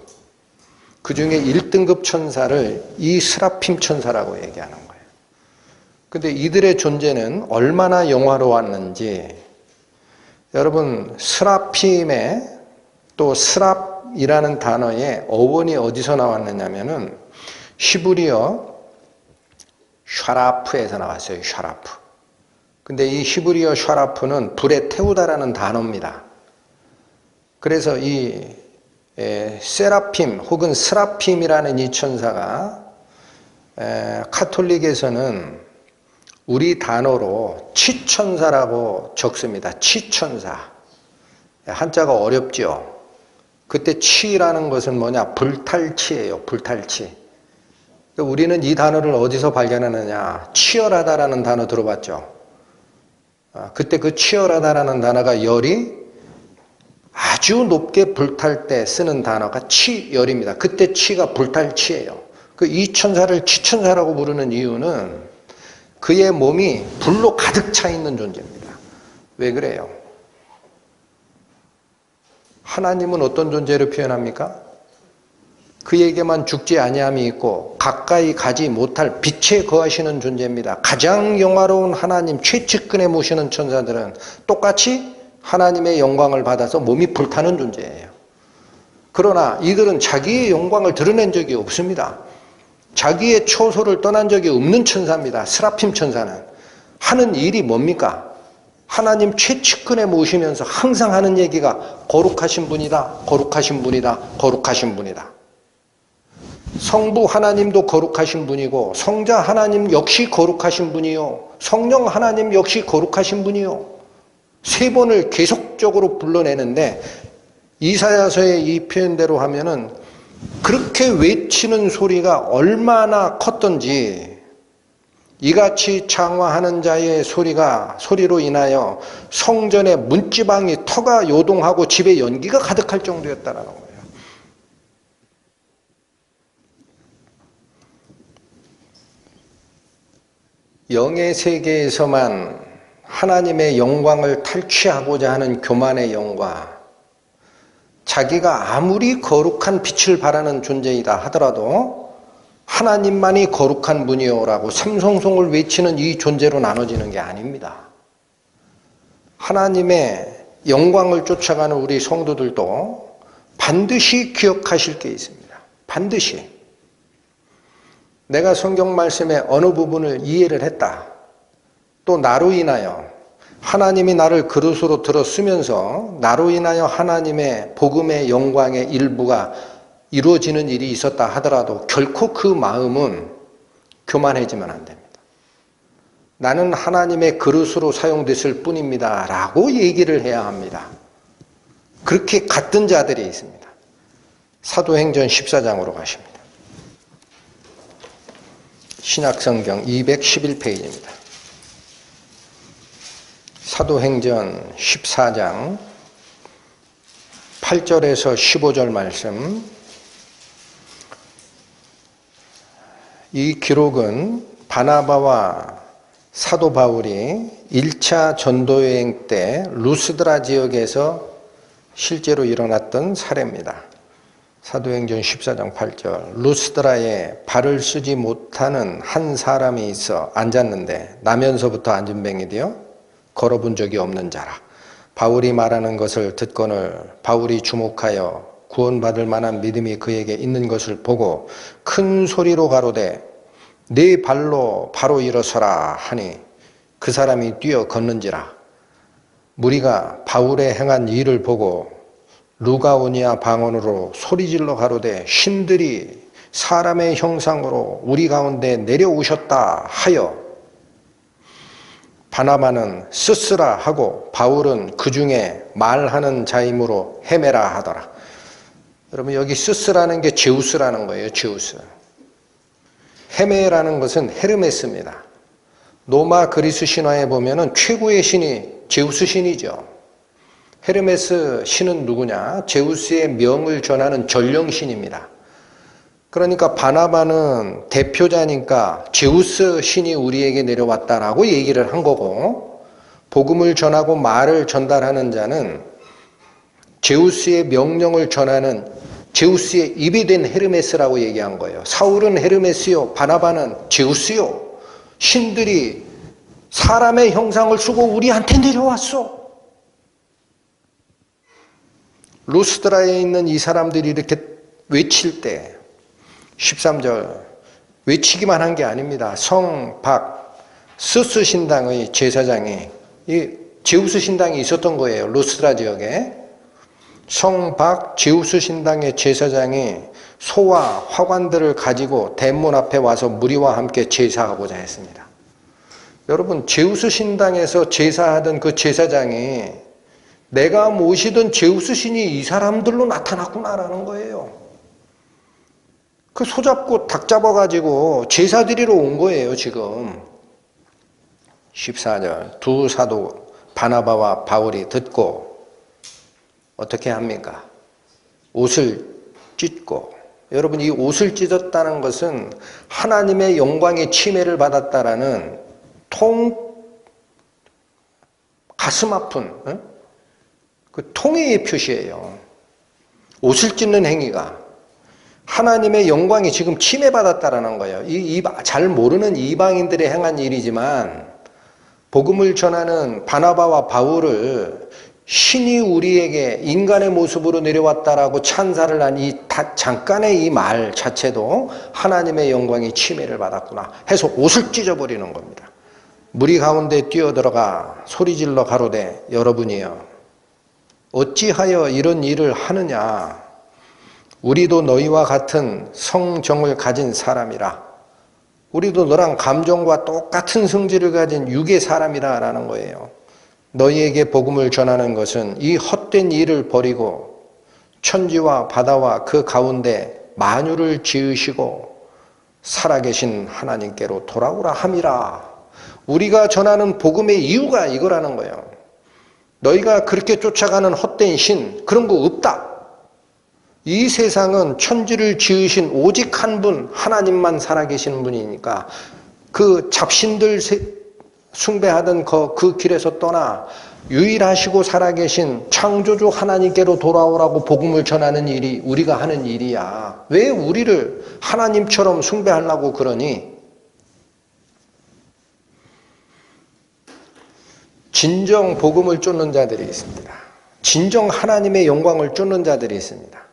그 중에 1등급 천사를 이 스라핌 천사라고 얘기하는 거예요. 근데 이들의 존재는 얼마나 영화로웠는지, 여러분, 스라핌에 또 스랍이라는 단어의 어원이 어디서 나왔느냐면은 히브리어 샤라프에서 나왔어요. 샤라프. 근데 이 히브리어 샤라프는 불에 태우다라는 단어입니다. 그래서 이 세라핌 혹은 스라핌이라는 이 천사가 카톨릭에서는 우리 단어로 치천사라고 적습니다. 치천사. 한자가 어렵죠. 그때 치라는 것은 뭐냐? 불탈치예요. 불탈치. 우리는 이 단어를 어디서 발견하느냐? 치열하다라는 단어 들어봤죠? 그때 그 치열하다라는 단어가 열이 아주 높게 불탈 때 쓰는 단어가 치열입니다. 그때 치가 불탈치예요. 이 천사를 치천사라고 부르는 이유는 그의 몸이 불로 가득 차 있는 존재입니다. 왜 그래요? 하나님은 어떤 존재로 표현합니까? 그에게만 죽지 아니함이 있고 가까이 가지 못할 빛에 거하시는 존재입니다. 가장 영화로운 하나님 최측근에 모시는 천사들은 똑같이 하나님의 영광을 받아서 몸이 불타는 존재예요. 그러나 이들은 자기의 영광을 드러낸 적이 없습니다. 자기의 처소를 떠난 적이 없는 천사입니다. 스라핌 천사는. 하는 일이 뭡니까? 하나님 최측근에 모시면서 항상 하는 얘기가 거룩하신 분이다, 거룩하신 분이다, 거룩하신 분이다. 성부 하나님도 거룩하신 분이고 성자 하나님 역시 거룩하신 분이요, 성령 하나님 역시 거룩하신 분이요. 세 번을 계속적으로 불러내는데 이사야서의 이 표현대로 하면은 그렇게 외치는 소리가 얼마나 컸던지, 이같이 창화하는 자의 소리로 인하여 성전의 문지방이 터가 요동하고 집에 연기가 가득할 정도였다는 거예요. 영의 세계에서만 하나님의 영광을 탈취하고자 하는 교만의 영과 자기가 아무리 거룩한 빛을 발하는 존재이다 하더라도 하나님만이 거룩한 분이요라고 삼성송을 외치는 이 존재로 나눠지는 게 아닙니다. 하나님의 영광을 쫓아가는 우리 성도들도 반드시 기억하실 게 있습니다. 반드시. 내가 성경 말씀의 어느 부분을 이해를 했다, 또 나로 인하여 하나님이 나를 그릇으로 들어 쓰면서 나로 인하여 하나님의 복음의 영광의 일부가 이루어지는 일이 있었다 하더라도 결코 그 마음은 교만해지면 안 됩니다. 나는 하나님의 그릇으로 사용됐을 뿐입니다 라고 얘기를 해야 합니다. 그렇게 같은 자들이 있습니다. 사도행전 14장으로 가십니다. 신약성경 211페이지입니다. 사도행전 14장 8절에서 15절 말씀. 이 기록은 바나바와 사도 바울이 1차 전도여행 때 루스드라 지역에서 실제로 일어났던 사례입니다. 사도행전 14장 8절. 루스드라에 발을 쓰지 못하는 한 사람이 있어 앉았는데 나면서부터 앉은 뱅이 되어 걸어본 적이 없는 자라. 바울이 말하는 것을 듣거늘 바울이 주목하여 구원받을 만한 믿음이 그에게 있는 것을 보고 큰 소리로 가로되 네 발로 바로 일어서라 하니 그 사람이 뛰어 걷는지라. 무리가 바울의 행한 일을 보고 루가오니아 방언으로 소리질러 가로되 신들이 사람의 형상으로 우리 가운데 내려오셨다 하여 바나바는 쓰쓰라 하고 바울은 그 중에 말하는 자이므로 헤매라 하더라. 여러분, 여기 쓰쓰라는 게 제우스라는 거예요. 제우스. 헤매라는 것은 헤르메스입니다. 로마 그리스 신화에 보면은 최고의 신이 제우스 신이죠. 헤르메스 신은 누구냐? 제우스의 명을 전하는 전령신입니다. 그러니까 바나바는 대표자니까 제우스 신이 우리에게 내려왔다라고 얘기를 한 거고, 복음을 전하고 말을 전달하는 자는 제우스의 명령을 전하는 제우스의 입이 된 헤르메스라고 얘기한 거예요. 사울은 헤르메스요, 바나바는 제우스요. 신들이 사람의 형상을 쓰고 우리한테 내려왔어. 루스드라에 있는 이 사람들이 이렇게 외칠 때 13절, 외치기만 한 게 아닙니다. 성, 박, 스스 신당의 제사장이, 이 제우스 신당이 있었던 거예요. 루스드라 지역에. 성, 박, 제우스 신당의 제사장이 소와 화관들을 가지고 대문 앞에 와서 무리와 함께 제사하고자 했습니다. 여러분, 제우스 신당에서 제사하던 그 제사장이 내가 모시던 제우스 신이 이 사람들로 나타났구나라는 거예요. 그 소잡고 닭 잡아가지고 제사 드리러 온 거예요, 지금. 14절. 두 사도 바나바와 바울이 듣고 어떻게 합니까? 옷을 찢고. 여러분, 이 옷을 찢었다는 것은 하나님의 영광의 침해를 받았다라는 가슴 아픈 그 통해의 표시예요. 옷을 찢는 행위가. 하나님의 영광이 지금 침해받았다라는 거예요. 잘 모르는 이방인들의 행한 일이지만 복음을 전하는 바나바와 바울을 신이 우리에게 인간의 모습으로 내려왔다라고 찬사를 한 이 잠깐의 이 말 자체도 하나님의 영광이 침해를 받았구나 해서 옷을 찢어버리는 겁니다. 무리 가운데 뛰어들어가 소리질러 가로되 여러분이여 어찌하여 이런 일을 하느냐. 우리도 너희와 같은 성정을 가진 사람이라. 우리도 너랑 감정과 똑같은 성질을 가진 육의 사람이라라는 거예요. 너희에게 복음을 전하는 것은 이 헛된 일을 버리고 천지와 바다와 그 가운데 만유를 지으시고 살아계신 하나님께로 돌아오라 함이라. 우리가 전하는 복음의 이유가 이거라는 거예요. 너희가 그렇게 쫓아가는 헛된 신 그런 거 없다. 이 세상은 천지를 지으신 오직 한 분 하나님만 살아계시는 분이니까 그 잡신들 숭배하던 그 길에서 떠나 유일하시고 살아계신 창조주 하나님께로 돌아오라고 복음을 전하는 일이 우리가 하는 일이야. 왜 우리를 하나님처럼 숭배하려고 그러니? 진정 복음을 쫓는 자들이 있습니다. 진정 하나님의 영광을 쫓는 자들이 있습니다.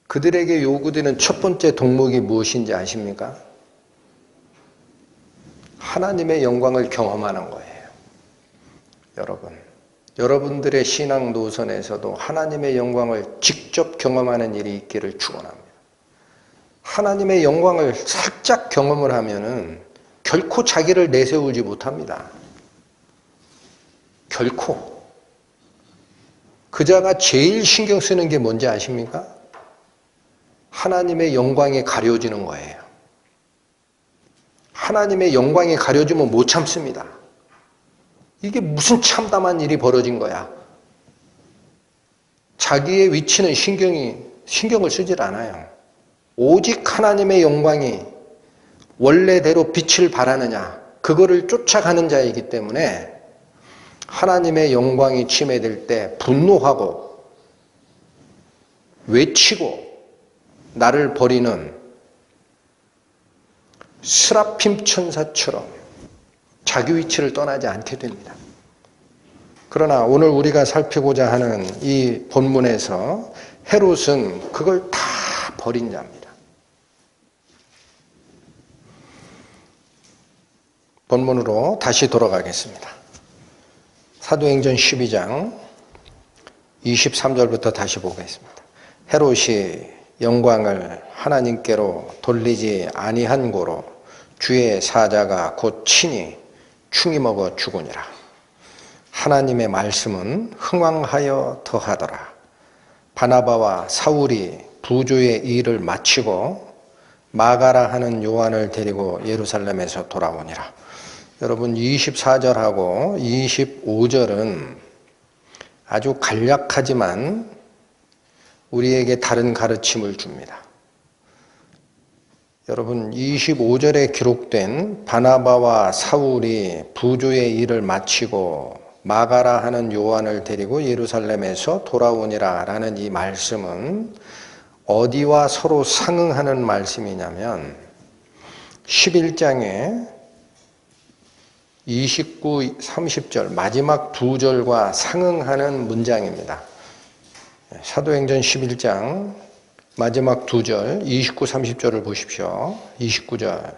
그들에게 요구되는 첫 번째 덕목이 무엇인지 아십니까? 하나님의 영광을 경험하는 거예요. 여러분들의 신앙 노선에서도 하나님의 영광을 직접 경험하는 일이 있기를 축원합니다. 하나님의 영광을 살짝 경험을 하면은 결코 자기를 내세우지 못합니다. 결코. 그 자가 제일 신경 쓰는 게 뭔지 아십니까? 하나님의 영광이 가려지는 거예요. 하나님의 영광이 가려지면 못 참습니다. 이게 무슨 참담한 일이 벌어진 거야. 자기의 위치는 신경을 쓰질 않아요. 오직 하나님의 영광이 원래대로 빛을 발하느냐, 그거를 쫓아가는 자이기 때문에 하나님의 영광이 침해될 때 분노하고 외치고 나를 버리는 스라핌 천사처럼 자기 위치를 떠나지 않게 됩니다. 그러나 오늘 우리가 살피고자 하는 이 본문에서 헤롯은 그걸 다 버린 자입니다. 본문으로 다시 돌아가겠습니다. 사도행전 12장 23절부터 다시 보겠습니다. 헤롯이 영광을 하나님께로 돌리지 아니한 고로 주의 사자가 곧 친히 충이 먹어 죽으니라. 하나님의 말씀은 흥왕하여 더하더라. 바나바와 사울이 부조의 일을 마치고 마가라 하는 요한을 데리고 예루살렘에서 돌아오니라. 여러분 24절하고 25절은 아주 간략하지만 우리에게 다른 가르침을 줍니다. 여러분 25절에 기록된 바나바와 사울이 부조의 일을 마치고 마가라 하는 요한을 데리고 예루살렘에서 돌아오니라 라는 이 말씀은 어디와 서로 상응하는 말씀이냐면 11장에 29, 30절 마지막 두 절과 상응하는 문장입니다. 사도행전 11장 마지막 두 절 29, 30절을 보십시오. 29절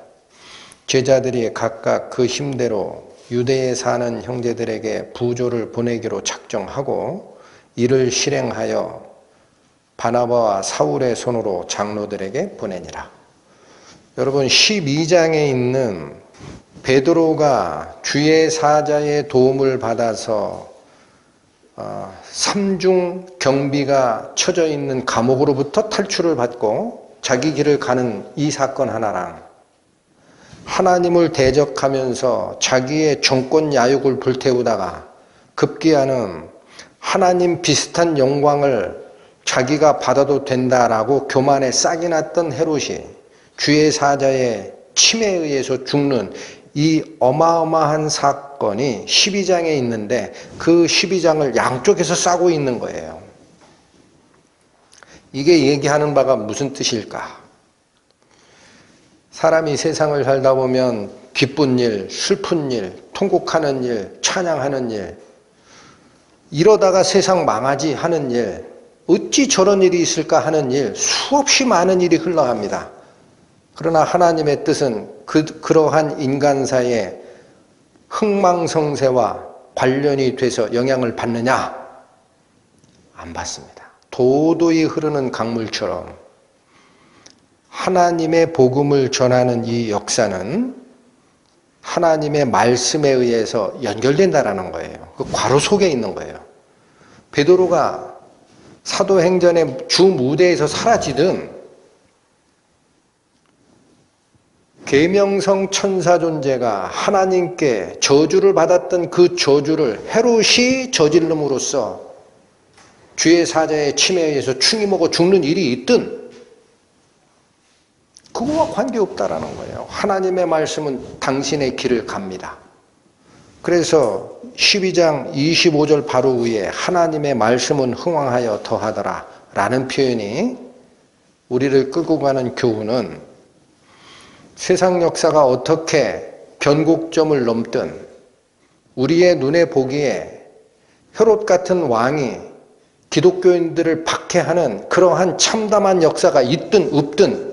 제자들이 각각 그 힘대로 유대에 사는 형제들에게 부조를 보내기로 작정하고 이를 실행하여 바나바와 사울의 손으로 장로들에게 보내니라. 여러분 12장에 있는 베드로가 주의 사자의 도움을 받아서 삼중 경비가 쳐져 있는 감옥으로부터 탈출을 받고 자기 길을 가는 이 사건 하나랑 하나님을 대적하면서 자기의 정권 야욕을 불태우다가 급기야는 하나님 비슷한 영광을 자기가 받아도 된다라고 교만에 싹이 났던 헤롯이 주의 사자의 침해에 의해서 죽는 이 어마어마한 사건이 12장에 있는데 그 12장을 양쪽에서 싸고 있는 거예요. 이게 얘기하는 바가 무슨 뜻일까? 사람이 세상을 살다 보면 기쁜 일, 슬픈 일, 통곡하는 일, 찬양하는 일, 이러다가 세상 망하지 하는 일, 어찌 저런 일이 있을까 하는 일, 수없이 많은 일이 흘러갑니다. 그러나 하나님의 뜻은 그러한 인간사의 흥망성쇠와 관련이 돼서 영향을 받느냐? 안 받습니다. 도도히 흐르는 강물처럼 하나님의 복음을 전하는 이 역사는 하나님의 말씀에 의해서 연결된다라는 거예요. 그 괄호 속에 있는 거예요. 베드로가 사도행전의 주 무대에서 사라지든 계명성 천사 존재가 하나님께 저주를 받았던 그 저주를 헤롯이 저질름으로써 주의 사자의 침에 의해서 충이 먹어 죽는 일이 있든 그거와 관계없다라는 거예요. 하나님의 말씀은 당신의 길을 갑니다. 그래서 12장 25절 바로 위에 하나님의 말씀은 흥왕하여 더하더라 라는 표현이 우리를 끌고 가는 교훈은 세상 역사가 어떻게 변곡점을 넘든 우리의 눈에 보기에 헤롯 같은 왕이 기독교인들을 박해하는 그러한 참담한 역사가 있든 없든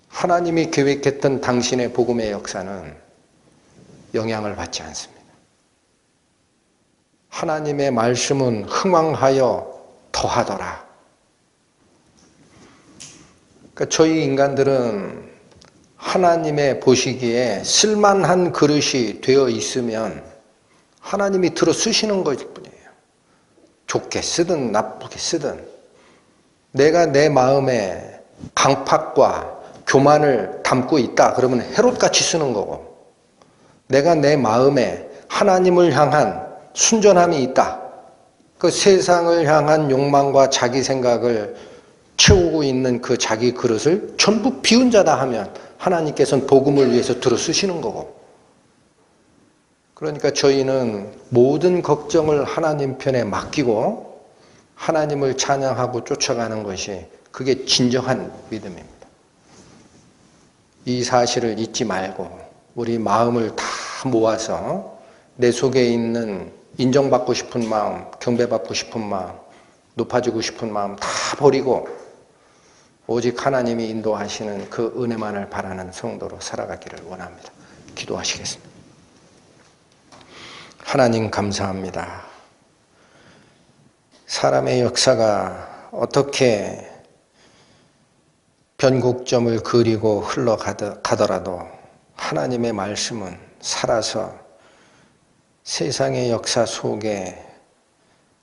하나님이 계획했던 당신의 복음의 역사는 영향을 받지 않습니다. 하나님의 말씀은 흥왕하여 더하더라. 그러니까 저희 인간들은 하나님의 보시기에 쓸만한 그릇이 되어 있으면 하나님이 들어 쓰시는 것일 뿐이에요. 좋게 쓰든 나쁘게 쓰든 내가 내 마음에 강팍과 교만을 담고 있다 그러면 헤롯같이 쓰는 거고 내가 내 마음에 하나님을 향한 순전함이 있다. 그 세상을 향한 욕망과 자기 생각을 채우고 있는 그 자기 그릇을 전부 비운 자다 하면 하나님께서는 복음을 위해서 들어 쓰시는 거고 그러니까 저희는 모든 걱정을 하나님 편에 맡기고 하나님을 찬양하고 쫓아가는 것이 그게 진정한 믿음입니다. 이 사실을 잊지 말고 우리 마음을 다 모아서 내 속에 있는 인정받고 싶은 마음, 경배받고 싶은 마음, 높아지고 싶은 마음 다 버리고 오직 하나님이 인도하시는 그 은혜만을 바라는 성도로 살아가기를 원합니다. 기도하시겠습니다. 하나님 감사합니다. 사람의 역사가 어떻게 변곡점을 그리고 흘러가더라도 하나님의 말씀은 살아서 세상의 역사 속에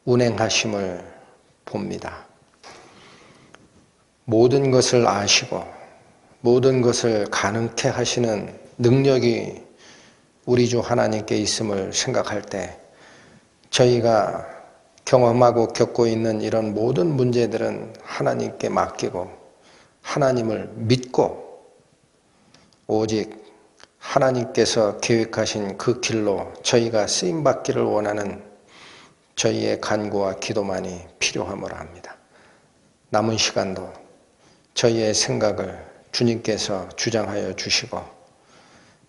운행하심을 봅니다. 모든 것을 아시고 모든 것을 가능케 하시는 능력이 우리 주 하나님께 있음을 생각할 때 저희가 경험하고 겪고 있는 이런 모든 문제들은 하나님께 맡기고 하나님을 믿고 오직 하나님께서 계획하신 그 길로 저희가 쓰임받기를 원하는 저희의 간구와 기도만이 필요함을 압니다. 남은 시간도 저희의 생각을 주님께서 주장하여 주시고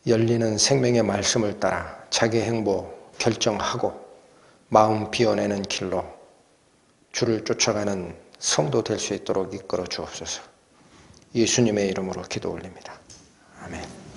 열리는 생명의 말씀을 따라 자기 행보 결정하고 마음 비워내는 길로 주를 쫓아가는 성도 될 수 있도록 이끌어 주옵소서. 예수님의 이름으로 기도 올립니다. 아멘.